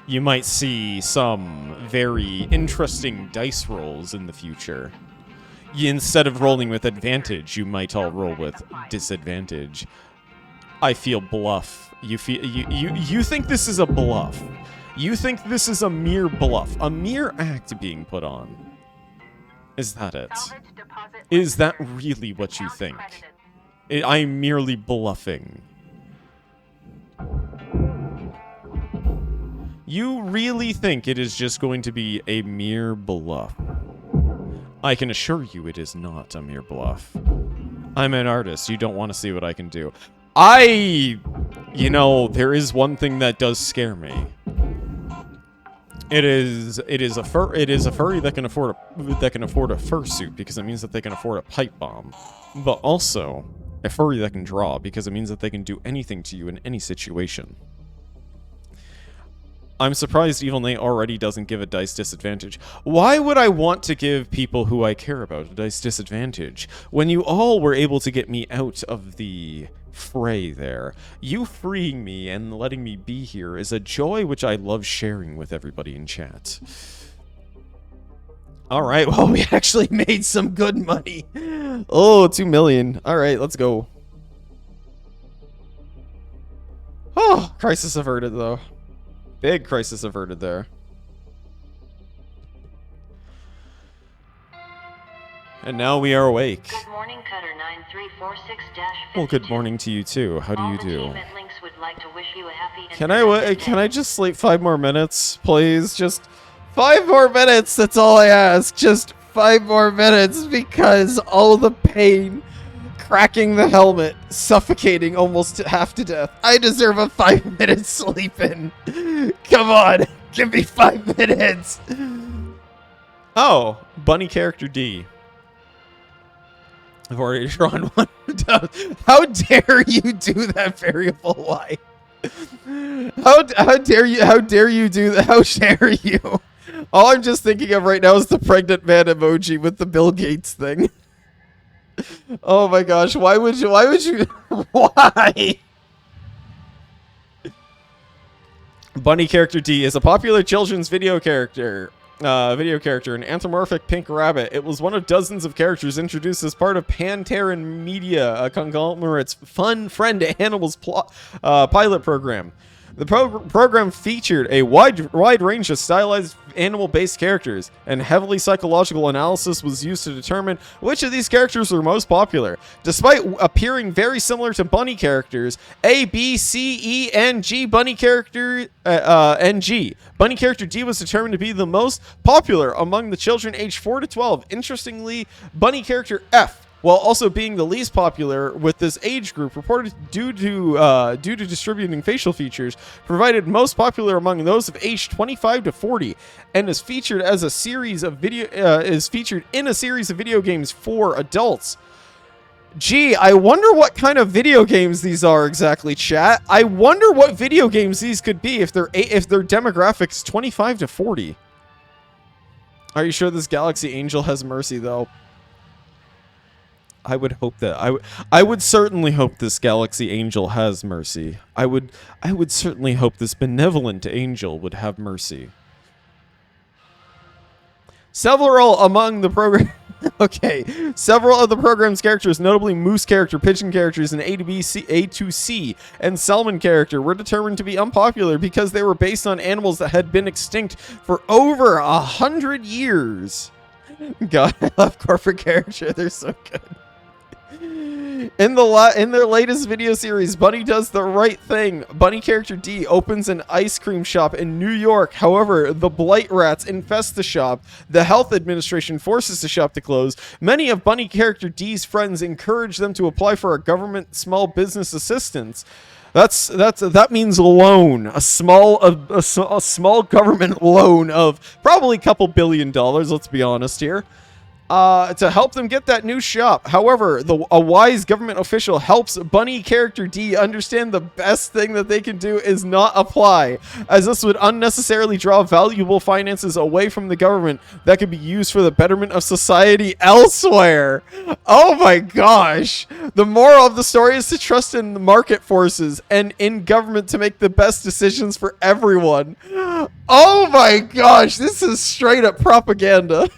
You might see some very interesting dice rolls in the future. Instead of rolling with advantage, you might all roll with disadvantage. I feel bluff. You think this is a bluff. You think this is a mere bluff, a mere act being put on. Is that it? Is that really what you think? I'm merely bluffing. You really think it is just going to be a mere bluff? I can assure you it is not a mere bluff. I'm an artist. You don't want to see what I can do. You know, there is one thing that does scare me. It is a furry that can afford a fursuit because it means that they can afford a pipe bomb. But also a furry that can draw because it means that they can do anything to you in any situation. I'm surprised Evil Nate already doesn't give a dice disadvantage. Why would I want to give people who I care about a dice disadvantage when you all were able to get me out of the fray there? You freeing me and letting me be here is a joy which I love sharing with everybody in chat. Alright, well, we actually made some good money. Oh, 2 million. Alright, let's go. Oh, crisis averted, though. Big crisis averted there. And now we are awake. Good morning, Cutter 9346-52. Well, good morning to you too. How do you do? All the team at Lynx would like to wish you a happy Can I just sleep 5 more minutes, please? Just 5 more minutes. That's all I ask. Just 5 more minutes because all the pain, cracking the helmet, suffocating almost half to death. I deserve a 5-minute sleep in. Come on, give me 5 minutes. Oh, bunny character D. I've already drawn one. How dare you do that variable Y? How dare you do that? How dare you? All I'm just thinking of right now is the pregnant man emoji with the Bill Gates thing. Oh my gosh, why would you, why? Bunny character D is a popular children's video character, an anthropomorphic pink rabbit. It was one of dozens of characters introduced as part of Panterran Media, a conglomerate's Fun Friend Animals pilot program. The program featured a wide range of stylized animal-based characters, and heavily psychological analysis was used to determine which of these characters were most popular. Despite appearing very similar to bunny characters, A, B, C, E, and G, bunny character bunny character D was determined to be the most popular among the children aged 4 to 12. Interestingly, bunny character F, while also being the least popular with this age group, reported due to distributing facial features, provided most popular among those of age 25 to 40, and is featured in a series of video games for adults. Gee, I wonder what kind of video games these are exactly, chat. I wonder what video games these could be if their demographics 25 to 40. Are you sure this Galaxy Angel has mercy though? I would hope that I would certainly hope this Galaxy Angel has mercy. I would certainly hope this benevolent angel would have mercy. Several of the program's characters, notably Moose character, Pigeon characters, and A2C, and Salmon character, were determined to be unpopular because they were based on animals that had been extinct for over 100 years. God, I love corporate character. They're so good. In their latest video series, Bunny does the right thing. Bunny character D opens an ice cream shop in New York. However, the blight rats infest the shop. The health administration forces the shop to close. Many of Bunny character D's friends encourage them to apply for a government small business assistance. That means a loan, a small government loan of probably a couple $1 billion. Let's be honest here. To help them get that new shop. However, a wise government official helps Bunny character D understand the best thing that they can do is not apply, as this would unnecessarily draw valuable finances away from the government that could be used for the betterment of society elsewhere. Oh my gosh. The moral of the story is to trust in the market forces and in government to make the best decisions for everyone. Oh my gosh, this is straight up propaganda.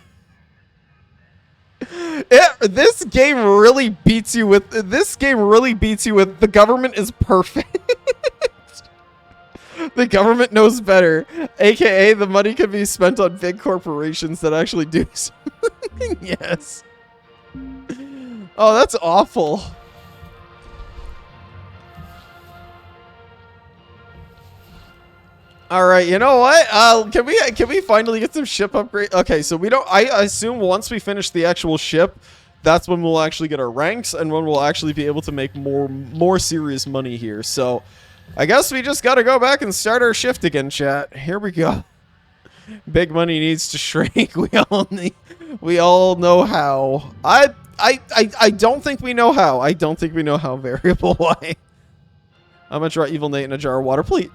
This game really beats you with the government is perfect. The government knows better, aka the money can be spent on big corporations that actually do something. Yes. Oh, that's awful. All right, you know what? Can we finally get some ship upgrade? Okay, so we don't. I assume once we finish the actual ship, that's when we'll actually get our ranks and when we'll actually be able to make more serious money here. So, I guess we just gotta go back and start our shift again, chat. Here we go. Big money needs to shrink. We all know how. I don't think we know how. I don't think we know how. Variable Y. I'm gonna draw Evil Nate in a jar of water, please.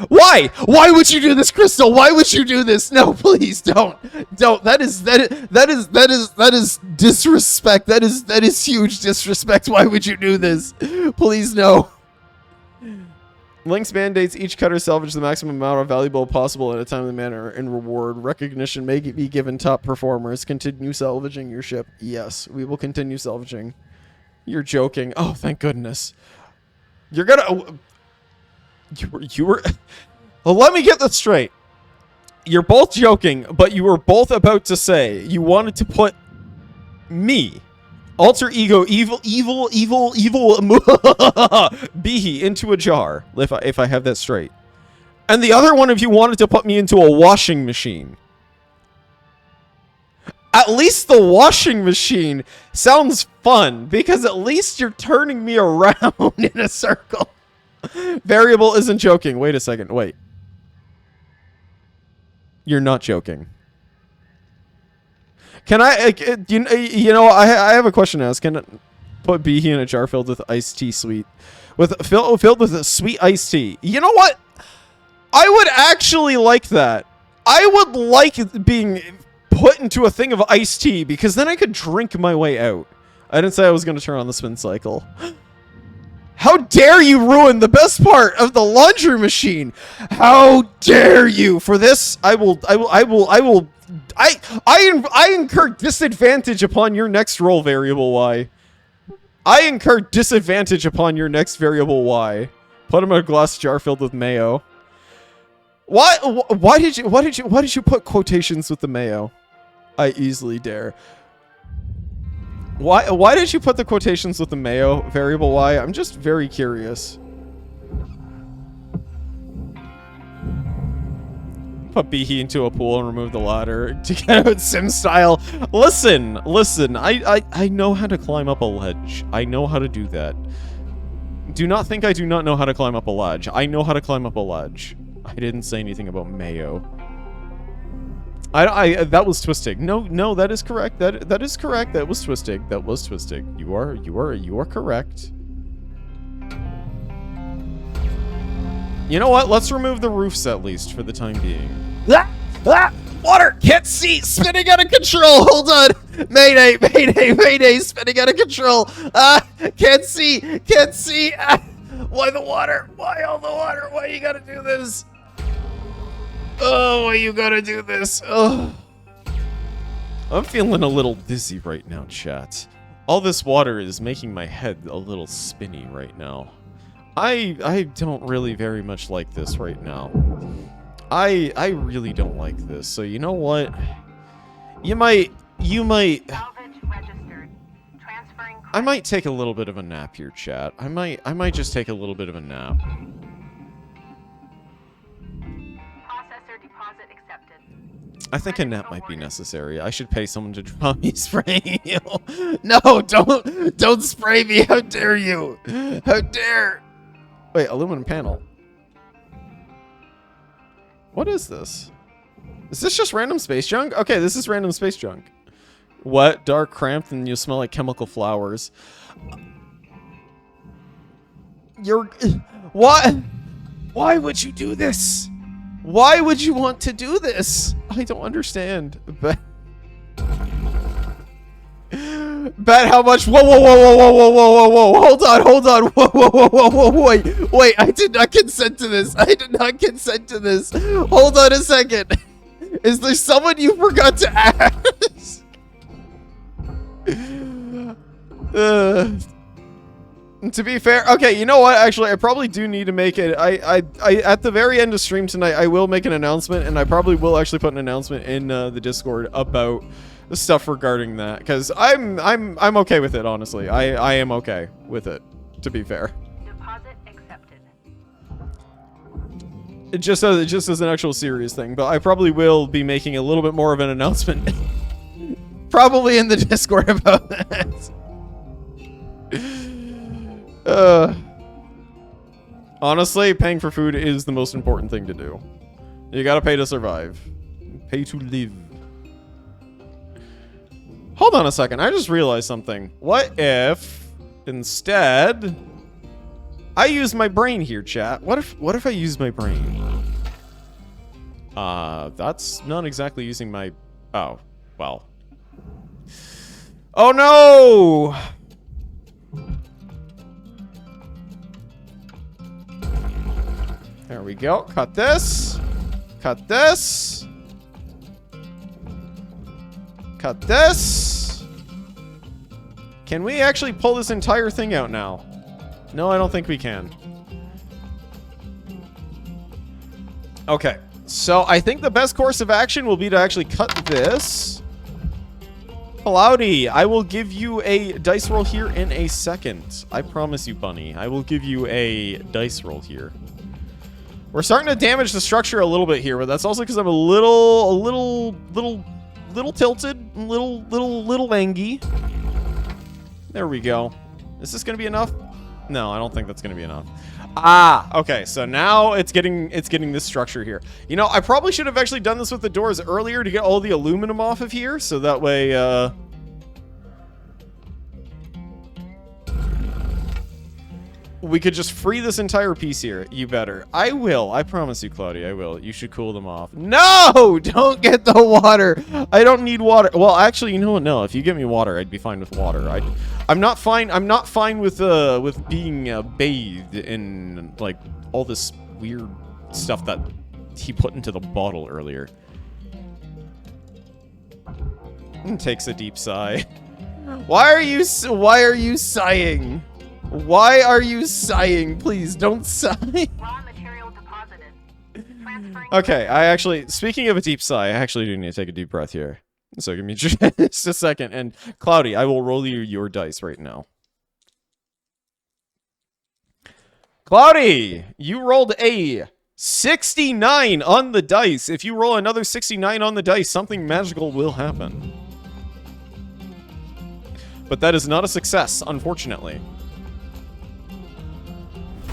Why? Why would you do this, Crystal? Why would you do this? No, please don't. Don't. That is disrespect. That is huge disrespect. Why would you do this? Please no. Link's mandates each cutter salvage the maximum amount of valuable possible in a timely manner. In reward, recognition may be given top performers. Continue salvaging your ship. Yes, we will continue salvaging. You're joking. Oh, thank goodness. You're gonna... You were... Well, let me get this straight. You're both joking, but you were both about to say you wanted to put me, alter ego, evil, Behe into a jar, if I have that straight. And the other one of you wanted to put me into a washing machine. At least the washing machine sounds fun, because at least you're turning me around in a circle. Variable isn't joking. Wait a second. Wait. You're not joking. Can I, you know, I have a question to ask. Can I put Behe in a jar filled with iced tea sweet? Filled with a sweet iced tea. You know what? I would actually like that. I would like being put into a thing of iced tea, because then I could drink my way out. I didn't say I was going to turn on the spin cycle. How dare you ruin the best part of the laundry machine? How dare you? For this, I incur disadvantage upon your next roll, Variable Y. I incur disadvantage upon your next Variable Y. Put him in a glass jar filled with mayo. Why did you put quotations with the mayo? I easily dare. Why did you put the quotations with the mayo, Variable Y? I'm just very curious. Put Behe into a pool and remove the ladder to get out Sim style. Listen, I know how to climb up a ledge. I know how to do that. Do not think I do not know how to climb up a ledge. I know how to climb up a ledge. I didn't say anything about mayo. That was twisting. No, that is correct. That is correct. That was twisting. That was twisting. You are correct. You know what? Let's remove the roofs at least for the time being. Water! Can't see! Spinning out of control! Hold on! Mayday! Spinning out of control! Can't see! Why the water? Why all the water? Why you gotta do this? Oh, why you gotta do this? Oh. I'm feeling a little dizzy right now, chat. All this water is making my head a little spinny right now. I don't really very much like this right now. I really don't like this. So you know what? You might. Salvage registered. Transferring I might take a little bit of a nap here, chat. I might just take a little bit of a nap. Processor deposit accepted. I think a nap might be necessary. I should pay someone to draw me spraying you. No, don't spray me. How dare you? How dare? Wait, aluminum panel. What is this? Is this just random space junk? Okay, this is random space junk. Wet, dark, cramped, and you smell like chemical flowers. You're... What? Why would you do this? Why would you want to do this? I don't understand. Bet how much... Whoa, whoa, whoa, whoa, whoa, whoa, whoa, whoa, whoa. Hold on, hold on. Whoa, whoa, whoa, whoa, whoa, wait. Wait, I did not consent to this. I did not consent to this. Hold on a second. Is there someone you forgot to ask? To be fair, okay, you know what? Actually, I probably do need to make it. I at the very end of stream tonight, I will make an announcement, and I probably will actually put an announcement in the Discord about the stuff regarding that, because I'm okay with it. Honestly, I am okay with it. To be fair, Deposit accepted. it just as an actual serious thing, but I probably will be making a little bit more of an announcement, probably in the Discord about that. Honestly, paying for food is the most important thing to do. You gotta pay to survive. Pay to live. Hold on a second, I just realized something. What if, instead, I use my brain here, chat? What if I use my brain? That's not exactly using my... Oh, well. Oh no! There we go. Cut this. Cut this. Cut this. Can we actually pull this entire thing out now? No, I don't think we can. Okay. So I think the best course of action will be to actually cut this. Cloudy, I will give you a dice roll here in a second. I promise you, Bunny. I will give you a dice roll here. We're starting to damage the structure a little bit here, but that's also because I'm a little tilted, little angry. There we go. Is this gonna be enough? No, I don't think that's gonna be enough. Ah, okay, so now it's getting this structure here. You know, I probably should have actually done this with the doors earlier to get all the aluminum off of here, so that way, we could just free this entire piece here. You better. I will. I promise you, Claudia, I will. You should cool them off. No! Don't get the water! I don't need water. Well, actually, you know what? No, if you give me water, I'd be fine with water. I'm not fine with being bathed in, like, all this weird stuff that he put into the bottle earlier. And takes a deep sigh. Why are you sighing? Why are you sighing? Please don't sigh. Raw material deposited. Transferring. Okay, speaking of a deep sigh, I actually do need to take a deep breath here. So give me just a second. And Cloudy, I will roll you your dice right now. Cloudy, you rolled a 69 on the dice. If you roll another 69 on the dice, something magical will happen. But that is not a success, unfortunately.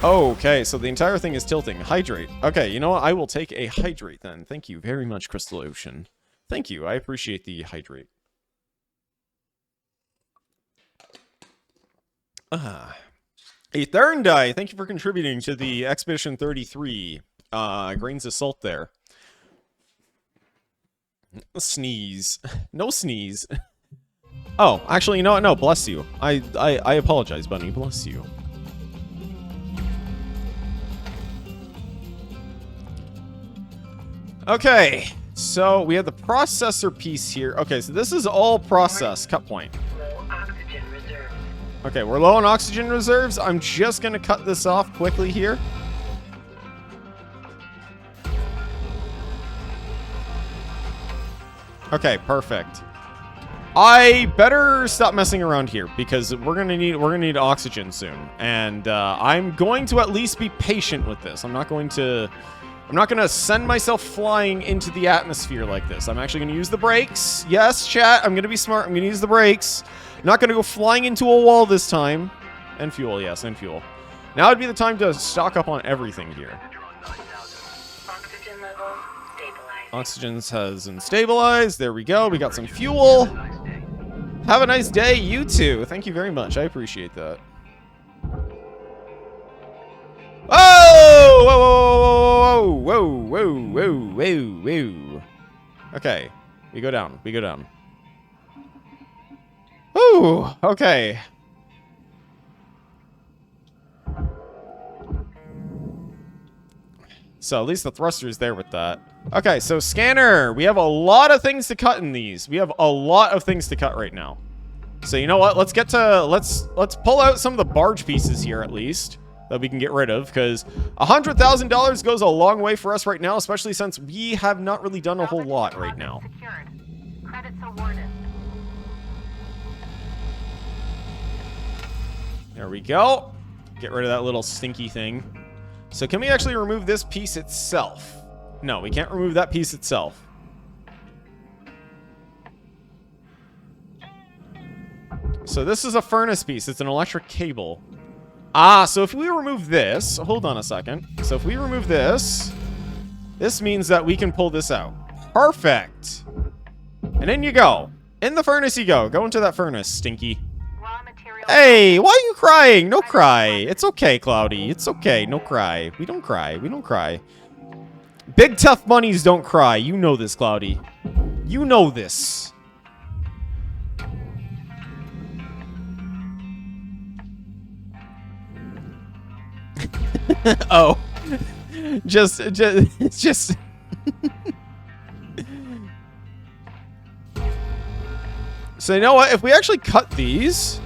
Okay, so the entire thing is tilting. Hydrate. Okay, you know what? I will take a hydrate then. Thank you very much, Crystal Ocean. Thank you. I appreciate the hydrate. A third die. Thank you for contributing to the Expedition 33. Grains of salt there. Sneeze. No sneeze. Oh, actually, you know what? No, bless you. I apologize, Bunny. Bless you. Okay, so we have the processor piece here. Okay, so this is all process. Cut point. Low oxygen reserves. Okay, we're low on oxygen reserves. I'm just going to cut this off quickly here. Okay, perfect. I better stop messing around here because we're gonna need oxygen soon, and I'm going to at least be patient with this. I'm not gonna send myself flying into the atmosphere like this. I'm actually gonna use the brakes. Yes, chat. I'm gonna be smart. I'm gonna use the brakes. Not gonna go flying into a wall this time. And fuel, yes, and fuel. Now would be the time to stock up on everything here. Oxygen level stabilized. Oxygen has been stabilized. There we go. We got some fuel. Have a nice day, you too. Thank you very much. I appreciate that. Oh! Whoa! Whoa! Whoa! Whoa! Whoa! Whoa! Okay, we go down. We go down. Ooh. Okay. So at least the thruster's there with that. Okay, so scanner. We have a lot of things to cut in these. We have a lot of things to cut right now. So you know what? Let's get to let's pull out some of the barge pieces here at least that we can get rid of, because $100,000 goes a long way for us right now, especially since we have not really done a whole lot right now. Secured. Credits awarded. There we go. Get rid of that little stinky thing. So can we actually remove this piece itself? No, we can't remove that piece itself. So this is a furnace piece. It's an electric cable. Ah, so if we remove this... Hold on a second. So if we remove this... This means that we can pull this out. Perfect. And in you go. In the furnace you go. Go into that furnace, Stinky. Raw material. Hey, why are you crying? No cry. It's okay, Cloudy. It's okay. No cry. We don't cry. We don't cry. Big tough bunnies don't cry. You know this, Cloudy. You know this. Oh. It's just... So you know what? If we actually cut these...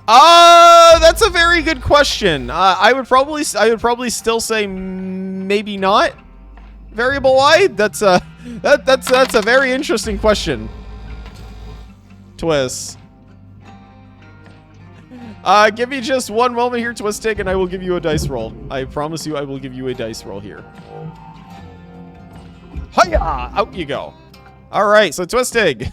that's a very good question. I would probably still say maybe not. Variable wide? That's a very interesting question. Twist. Give me just one moment here, Twistig, and I will give you a dice roll. I promise you I will give you a dice roll here. Hiya! Out you go. Alright, so Twistig.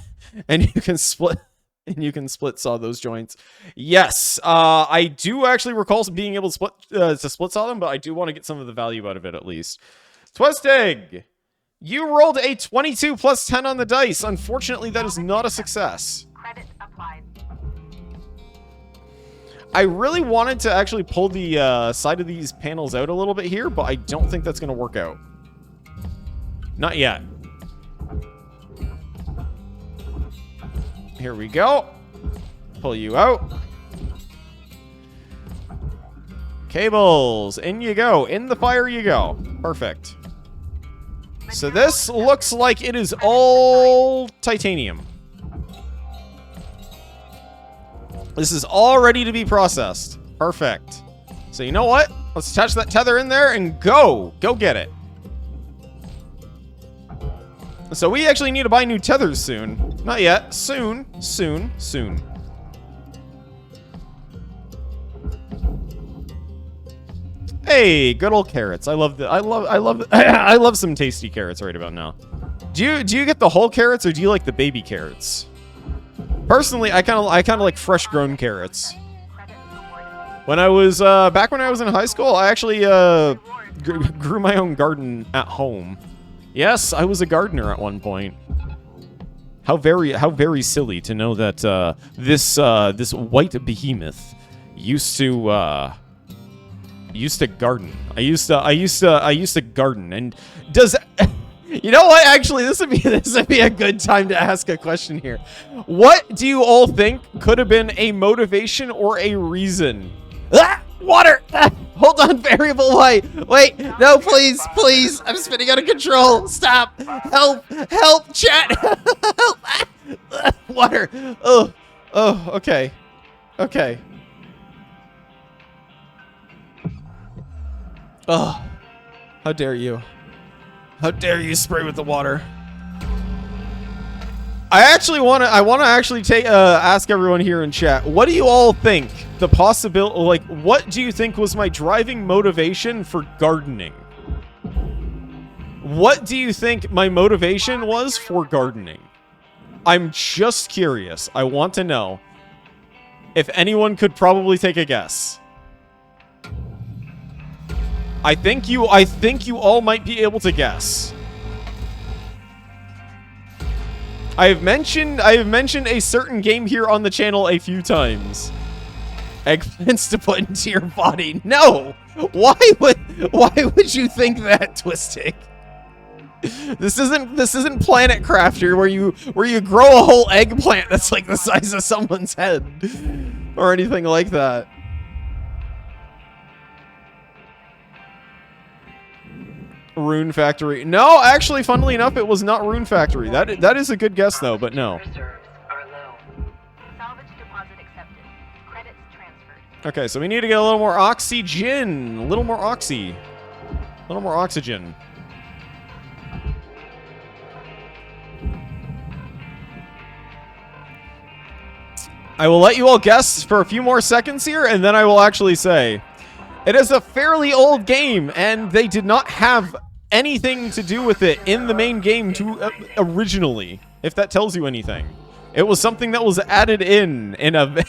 And you can split saw those joints. Yes, I do actually recall being able to split saw them, but I do want to get some of the value out of it at least. Twistig! You rolled a 22 plus 10 on the dice. Unfortunately, that is not a success. Credit applied. I really wanted to actually pull the side of these panels out a little bit here, but I don't think that's going to work out. Not yet. Here we go. Pull you out. Cables. In you go. In the fire you go. Perfect. So this looks like it is all titanium. This is all ready to be processed. Perfect. So you know what? Let's attach that tether in there and go. Go get it. So we actually need to buy new tethers soon. Not yet. Soon. Soon. Soon. Hey, good old carrots. I love some tasty carrots right about now. Do you get the whole carrots or do you like the baby carrots? Personally, I kind of like fresh grown carrots. When I was back when I was in high school, I actually grew my own garden at home. Yes, I was a gardener at one point. How very silly to know that this white behemoth used to garden. I used to garden. And does you know what? Actually, this would be a good time to ask a question here. What do you all think could have been a motivation or a reason? Ah, water. Ah, hold on, variable light. Wait, no, please, please. I'm spinning out of control. Stop. Help, chat. Help. Water. Oh, okay. Okay. Oh, how dare you? How dare you spray with the water? I want to actually ask everyone here in chat. What do you all think the possibility, like, what do you think was my driving motivation for gardening? What do you think my motivation was for gardening? I'm just curious. I want to know if anyone could probably take a guess. I think you all might be able to guess. I have mentioned a certain game here on the channel a few times. Eggplants to put into your body. No! Why would you think that, Twistic? This isn't Planet Crafter where you grow a whole eggplant that's like the size of someone's head or anything like that. Rune Factory. No, actually, funnily enough, it was not Rune Factory. That is a good guess though, but no. Okay, so we need to get a little more oxygen. A little more oxy. A little more oxygen. I will let you all guess for a few more seconds here, and then I will actually say it is a fairly old game, and they did not have anything to do with it in the main game originally, if that tells you anything. It was something that was added in a...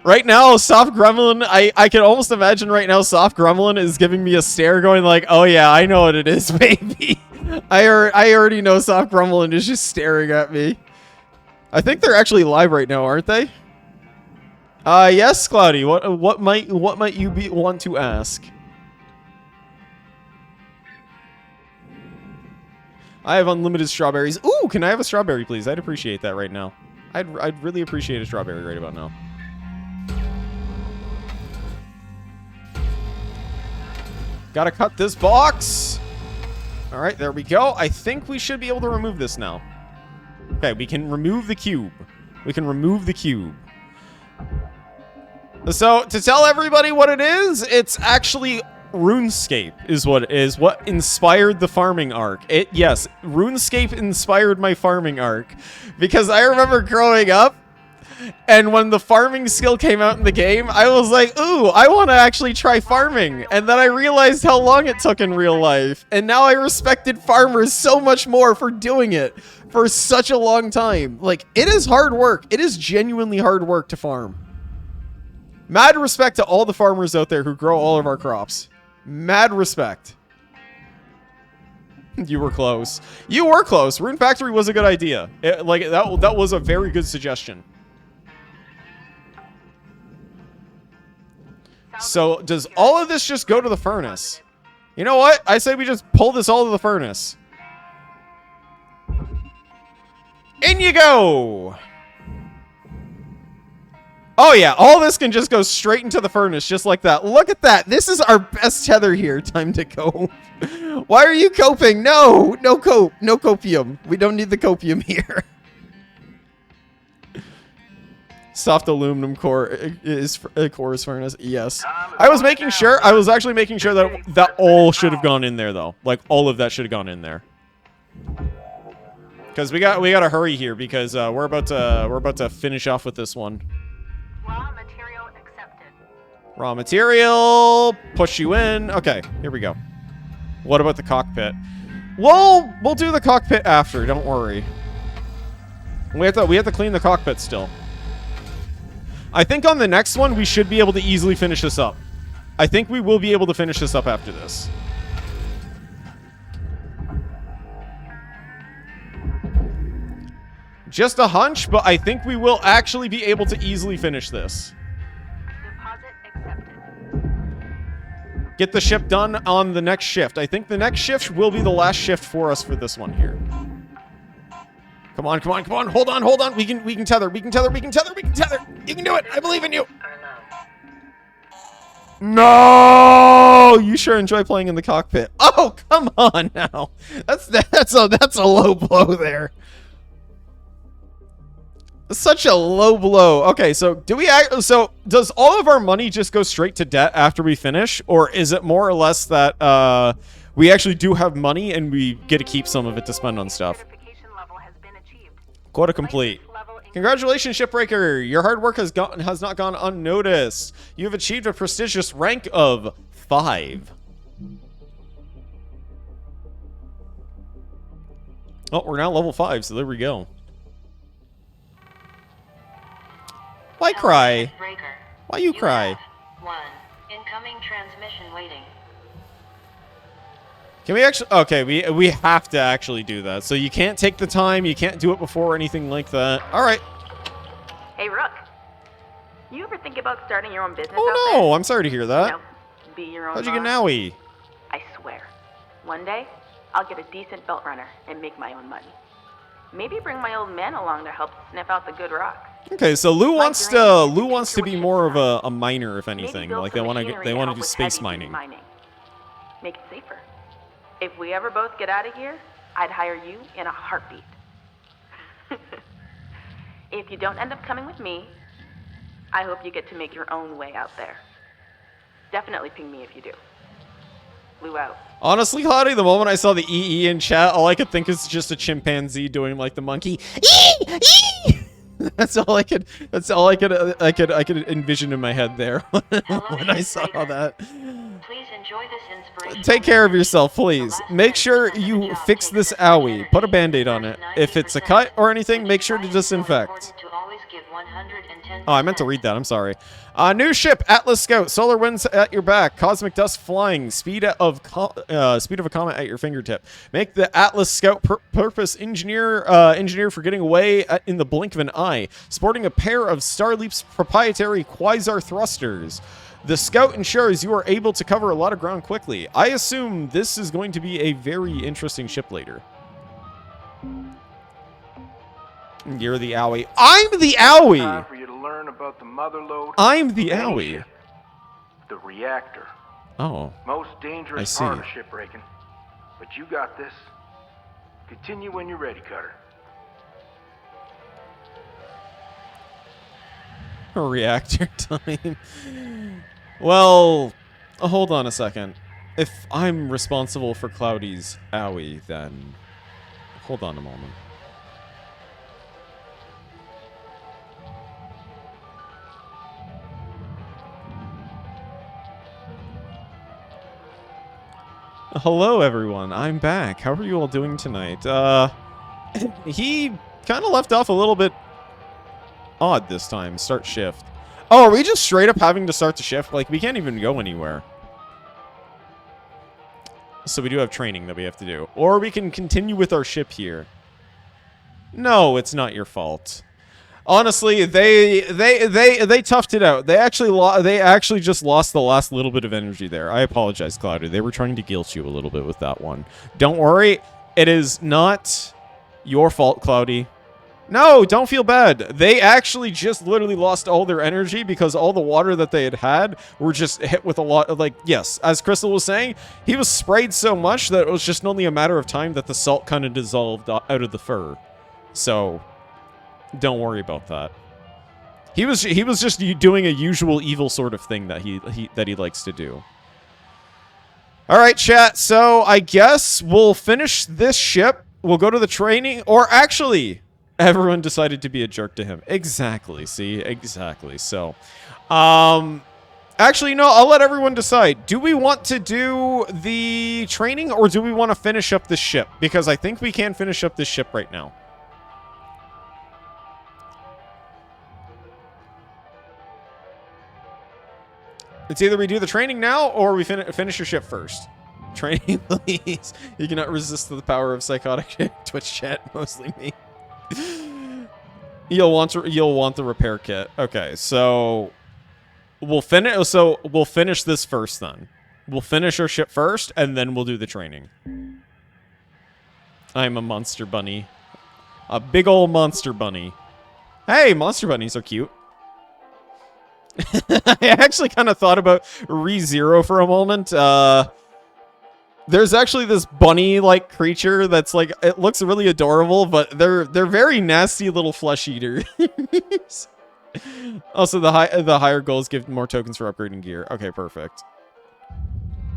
Right now, Soft Gremlin, I can almost imagine right now Soft Gremlin is giving me a stare going like, oh yeah, I know what it is, baby. I already know Soft Gremlin is just staring at me. I think they're actually live right now, aren't they? Yes, Cloudy. What might you want to ask? I have unlimited strawberries. Ooh, can I have a strawberry, please? I'd appreciate that right now. I'd really appreciate a strawberry right about now. Gotta cut this box. All right, there we go. I think we should be able to remove this now. Okay, we can remove the cube. We can remove the cube. So, to tell everybody what it is, it's actually RuneScape is what it is. What inspired the farming arc. Yes, RuneScape inspired my farming arc. Because I remember growing up, and when the farming skill came out in the game, I was like, ooh, I want to actually try farming. And then I realized how long it took in real life. And now I respected farmers so much more for doing it for such a long time. Like, it is hard work. It is genuinely hard work to farm. Mad respect to all the farmers out there who grow all of our crops. Mad respect. You were close. You were close. Rune Factory was a good idea. That was a very good suggestion. So, does all of this just go to the furnace? You know what? I say we just pull this all to the furnace. In you go! Oh yeah, all this can just go straight into the furnace, just like that. Look at that. This is our best tether here. Time to cope. Why are you coping? No, no cope. No copium. We don't need the copium here. Soft aluminum core is furnace. Yes. I was making sure. I was actually making sure that all should have gone in there though. Like all of that should have gone in there. Because we got to hurry here because we're about to finish off with this one. Raw material accepted. Raw material. Push you in. Okay, here we go. What about the cockpit? We'll do the cockpit after. Don't worry. We have to clean the cockpit still. I think on the next one, we should be able to easily finish this up. I think we will be able to finish this up after this. Just a hunch, but I think we will actually be able to easily finish this. Deposit accepted. Get the ship done on the next shift. I think the next shift will be the last shift for us for this one here. Come on, come on, come on. Hold on, hold on. We can tether. We can tether. We can tether. We can tether. You can do it. I believe in you. No! You sure enjoy playing in the cockpit. Oh, come on now. That's a low blow there. Such a low blow. Okay, so so does all of our money just go straight to debt after we finish, or is it more or less that we actually do have money and we get to keep some of it to spend on stuff? Quota complete. Congratulations, Shipbreaker. Your hard work has not gone unnoticed. You have achieved a prestigious rank of 5. Oh, we're now level 5, so there we go. Why cry? Why you cry? Have 1 incoming transmission waiting. Can we actually... Okay, we have to actually do that. So you can't take the time, you can't do it before or anything like that. Alright. Hey, Rook. You ever think about starting your own business out Oh there? no, I'm sorry to hear that. You know, be your own How'd you get an boss? owie? I swear, one day, I'll get a decent belt runner and make my own money. Maybe bring my old man along to help sniff out the good rocks. Okay, so Lou wants to be more of a a miner, if anything. Like they want to do space mining. Make it safer. If we ever both get out of here, I'd hire you in a heartbeat. If you don't end up coming with me, I hope you get to make your own way out there. Definitely ping me if you do. Lou out. Honestly, Cloudy, the moment I saw the EE in chat, all I could think is just a chimpanzee doing like the monkey. That's all I could envision in my head there when I saw that. Please enjoy this inspiration. Take care of yourself, please. Make sure you fix this owie. Put a band-aid on it. If it's a cut or anything, make sure to disinfect. Oh, I meant to read that. I'm sorry. New ship, Atlas Scout. Solar winds at your back. Cosmic dust flying. Speed of a comet at your fingertip. Make the Atlas Scout purpose engineer for getting away in the blink of an eye. Sporting a pair of Starleap's proprietary quasar thrusters. The Scout ensures you are able to cover a lot of ground quickly. I assume this is going to be a very interesting ship later. You're the owie. I'm the owie! Time for you to learn about the mother load. I'm the owie. The reactor. Oh. Most I dangerous see. part of shipbreaking. But you got this. Continue when you're ready, Cutter. Reactor time. Well, hold on a second. If I'm responsible for Cloudy's owie, then... Hold on a moment. Hello, everyone. I'm back. How are you all doing tonight? He kind of left off a little bit odd this time. Start shift. Oh, are we just straight up having to start the shift? Like, we can't even go anywhere. So we do have training that we have to do. Or we can continue with our ship here. No, it's not your fault. Honestly, they toughed it out. They actually just lost the last little bit of energy there. I apologize, Cloudy. They were trying to guilt you a little bit with that one. Don't worry. It is not your fault, Cloudy. No, don't feel bad. They actually just literally lost all their energy because all the water that they had were just hit with a lot of, like, yes, as Crystal was saying, he was sprayed so much that it was just only a matter of time that the salt kind of dissolved out of the fur. So, don't worry about that. He was just doing a usual evil sort of thing that he likes to do. All right, chat. So, I guess we'll finish this ship. We'll go to the training, or actually... Everyone decided to be a jerk to him. Exactly. See? Exactly. So, actually, no, I'll let everyone decide. Do we want to do the training or do we want to finish up the ship? Because I think we can finish up this ship right now. It's either we do the training now or we finish your ship first. Training, please. You cannot resist the power of psychotic Twitch chat, mostly me. You'll want the repair kit. Okay, so we'll finish this first then. We'll finish our ship first and then we'll do the training. I'm a monster bunny. A big old monster bunny. Hey, monster bunnies are cute. I actually kind of thought about ReZero for a moment. There's actually this bunny-like creature that's like, it looks really adorable, but they're very nasty little flesh eaters. Also, the higher goals give more tokens for upgrading gear. Okay, perfect.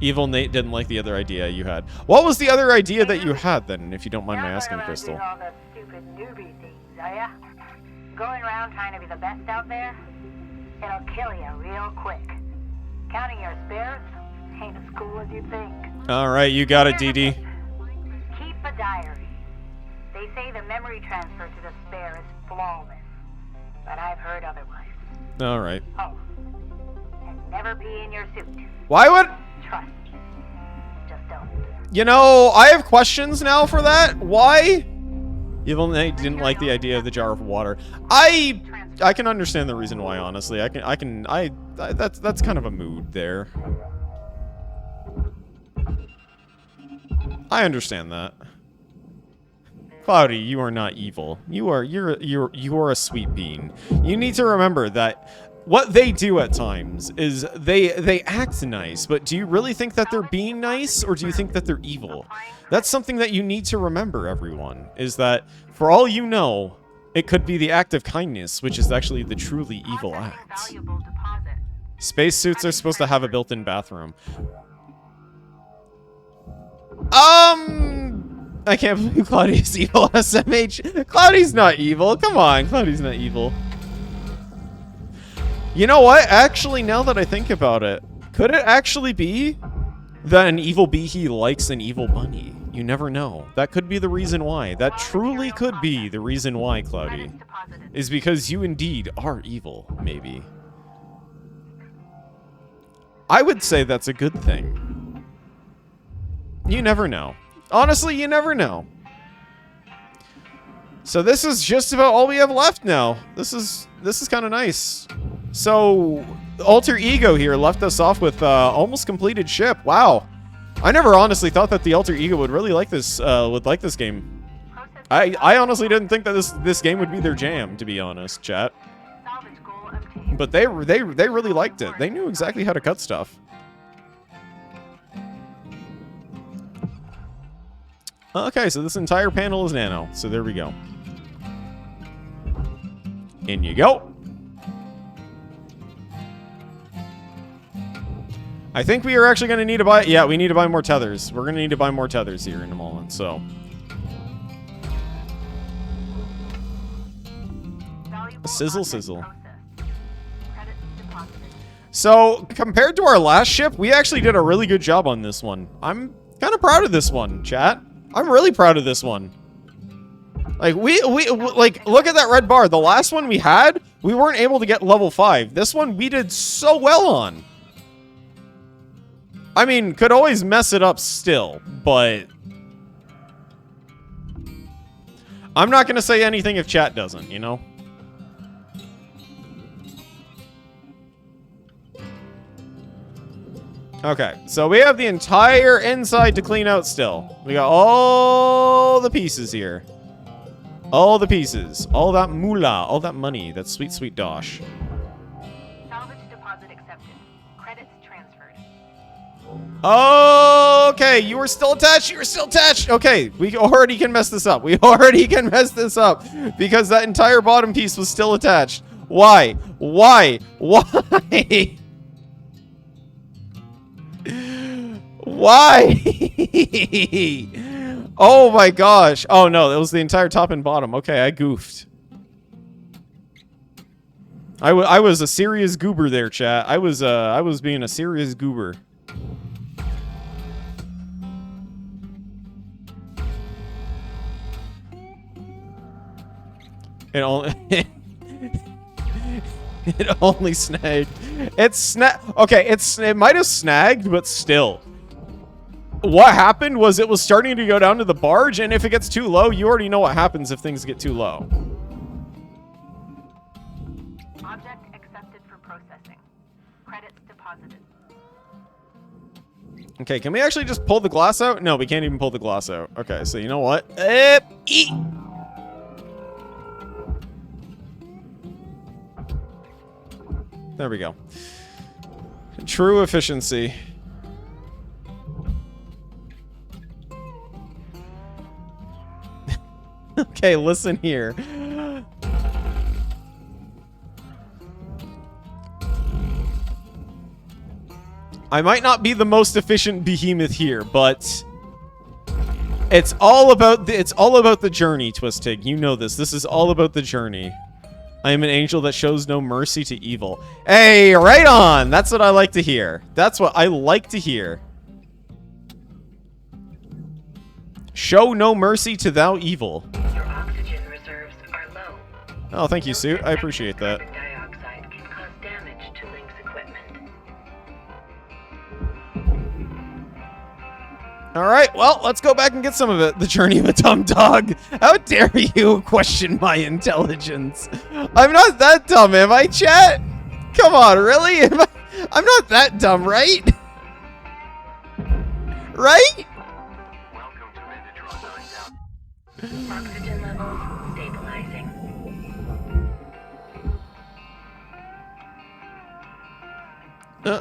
Evil Nate didn't like the other idea you had. What was the other idea that you had then, if you don't mind my asking, Crystal? All the stupid newbie things, are ya? Going around trying to be the best out there? It'll kill you real quick. Counting your spares ain't as cool as you think. All right, you got it, Dee Dee. Keep a diary. They say the memory transfer to the spare is flawless, but I've heard otherwise. All right. Oh, and never pee in your suit. Why would... Trust me. Just don't. You know, I have questions now for that. Why? Evil Knight didn't like the idea of the jar of water. I can understand the reason why, honestly. That's kind of a mood there. I understand that. Cloudy, you are not evil. You are a sweet bean. You need to remember that what they do at times is they act nice, but do you really think that they're being nice, or do you think that they're evil? That's something that you need to remember, everyone, is that for all you know, it could be the act of kindness, which is actually the truly evil act. Spacesuits are supposed to have a built-in bathroom. I can't believe Cloudy's evil, SMH. Cloudy's not evil. Come on, Cloudy's not evil. You know what? Actually, now that I think about it, could it actually be that an evil beehee likes an evil bunny? You never know. That could be the reason why. That truly could be the reason why, Cloudy. Is because you indeed are evil, maybe. I would say that's a good thing. You never know. Honestly, you never know. So this is just about all we have left now. This is kind of nice. So Alter Ego here left us off with almost completed ship. Wow. I never honestly thought that the Alter Ego would really like this game. I honestly didn't think that this game would be their jam, to be honest, chat. But they really liked it. They knew exactly how to cut stuff. Okay, so this entire panel is nano. So there we go. In you go. I think we are actually going to need to buy... Yeah, we need to buy more tethers. We're going to need to buy more tethers here in a moment, so... Sizzle, sizzle. So, compared to our last ship, we actually did a really good job on this one. I'm kind of proud of this one, chat. I'm really proud of this one. Like, like, look at that red bar. The last one we had, we weren't able to get level 5. This one, we did so well on. I mean, could always mess it up still, but... I'm not going to say anything if chat doesn't, you know? Okay, so we have the entire inside to clean out still. We got all the pieces here. All the pieces. All that moolah. All that money. That sweet, sweet dosh. Salvage deposit accepted. Credits transferred. Okay, you were still attached. You were still attached. Okay, we already can mess this up. We already can mess this up. Because that entire bottom piece was still attached. Why? Why? Why? Why? Oh my gosh. Oh no, that was the entire top and bottom. Okay, I goofed. I was a serious goober there, chat. I was being a serious goober. It only it only snagged. Okay, it might have snagged, but still. What happened was it was starting to go down to the barge, and if it gets too low, you already know what happens if things get too low. Object accepted for processing. Credits deposited. Okay, can we actually just pull the glass out? No, we can't even pull the glass out. Okay, so you know what? Eat. There we go. True efficiency. Okay, listen here. I might not be the most efficient behemoth here, but it's all about the journey, Twistig. You know this. This is all about the journey. I am an angel that shows no mercy to evil. Hey, right on! That's what I like to hear. That's what I like to hear. Show no mercy to thou evil. Your oxygen reserves are low. Oh, thank you, Suit. I appreciate that. Carbon dioxide can cause damage to Link's equipment. Alright, well, let's go back and get some of it. The journey of a dumb dog. How dare you question my intelligence? I'm not that dumb, am I, chat? Come on, really? I'm not that dumb, right? Right? Welcome to Megatron 9000. Oxygen levels stabilizing.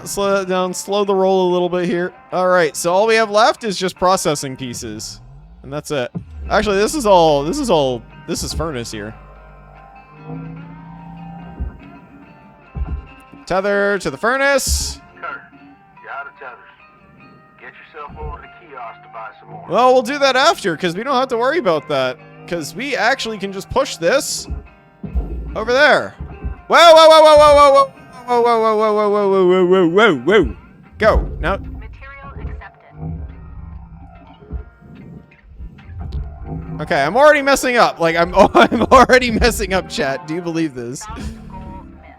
Slow that down. Slow the roll a little bit here. Alright, so all we have left is just processing pieces. And that's it. Actually, this is furnace here. Tether to the furnace. Carter, you're out of tethers. Get yourself over to the kiosk to buy some more. Well, we'll do that after, because we don't have to worry about that. Because we actually can just push this over there. Whoa, whoa, whoa, whoa, whoa, whoa, whoa. Whoa, whoa, whoa, whoa, whoa, whoa, whoa, whoa, whoa, whoa, whoa. Go. Now. Material accepted. Okay, I'm already messing up. Like, I'm already messing up, chat. Do you believe this?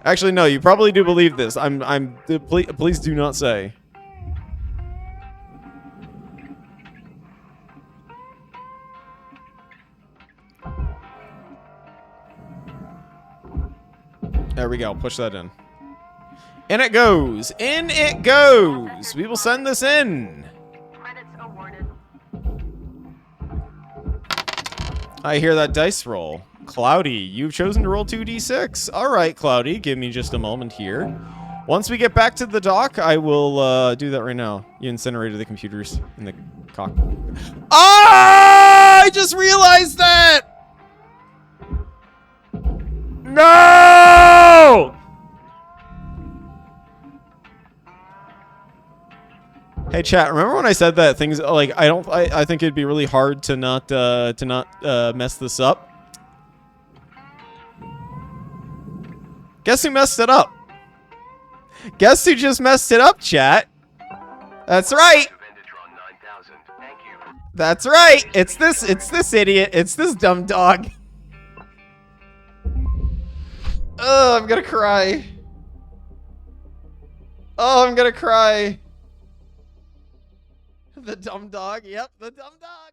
Actually, no, you probably do believe this. Please do not say. There we go. Push that in. In it goes. In it goes. We will send this in. Credits awarded. I hear that dice roll. Cloudy, you've chosen to roll 2d6. All right, Cloudy, give me just a moment here. Once we get back to the dock, I will do that right now. You incinerated the computers in the cockpit. Ah! I just realized that! No! Hey chat, remember when I said that things like I think it'd be really hard to not mess this up? Guess who messed it up? Guess who just messed it up, chat? That's right. That's right. It's this idiot. It's this dumb dog. Oh, I'm gonna cry. Oh, I'm gonna cry. The dumb dog. Yep, the dumb dog.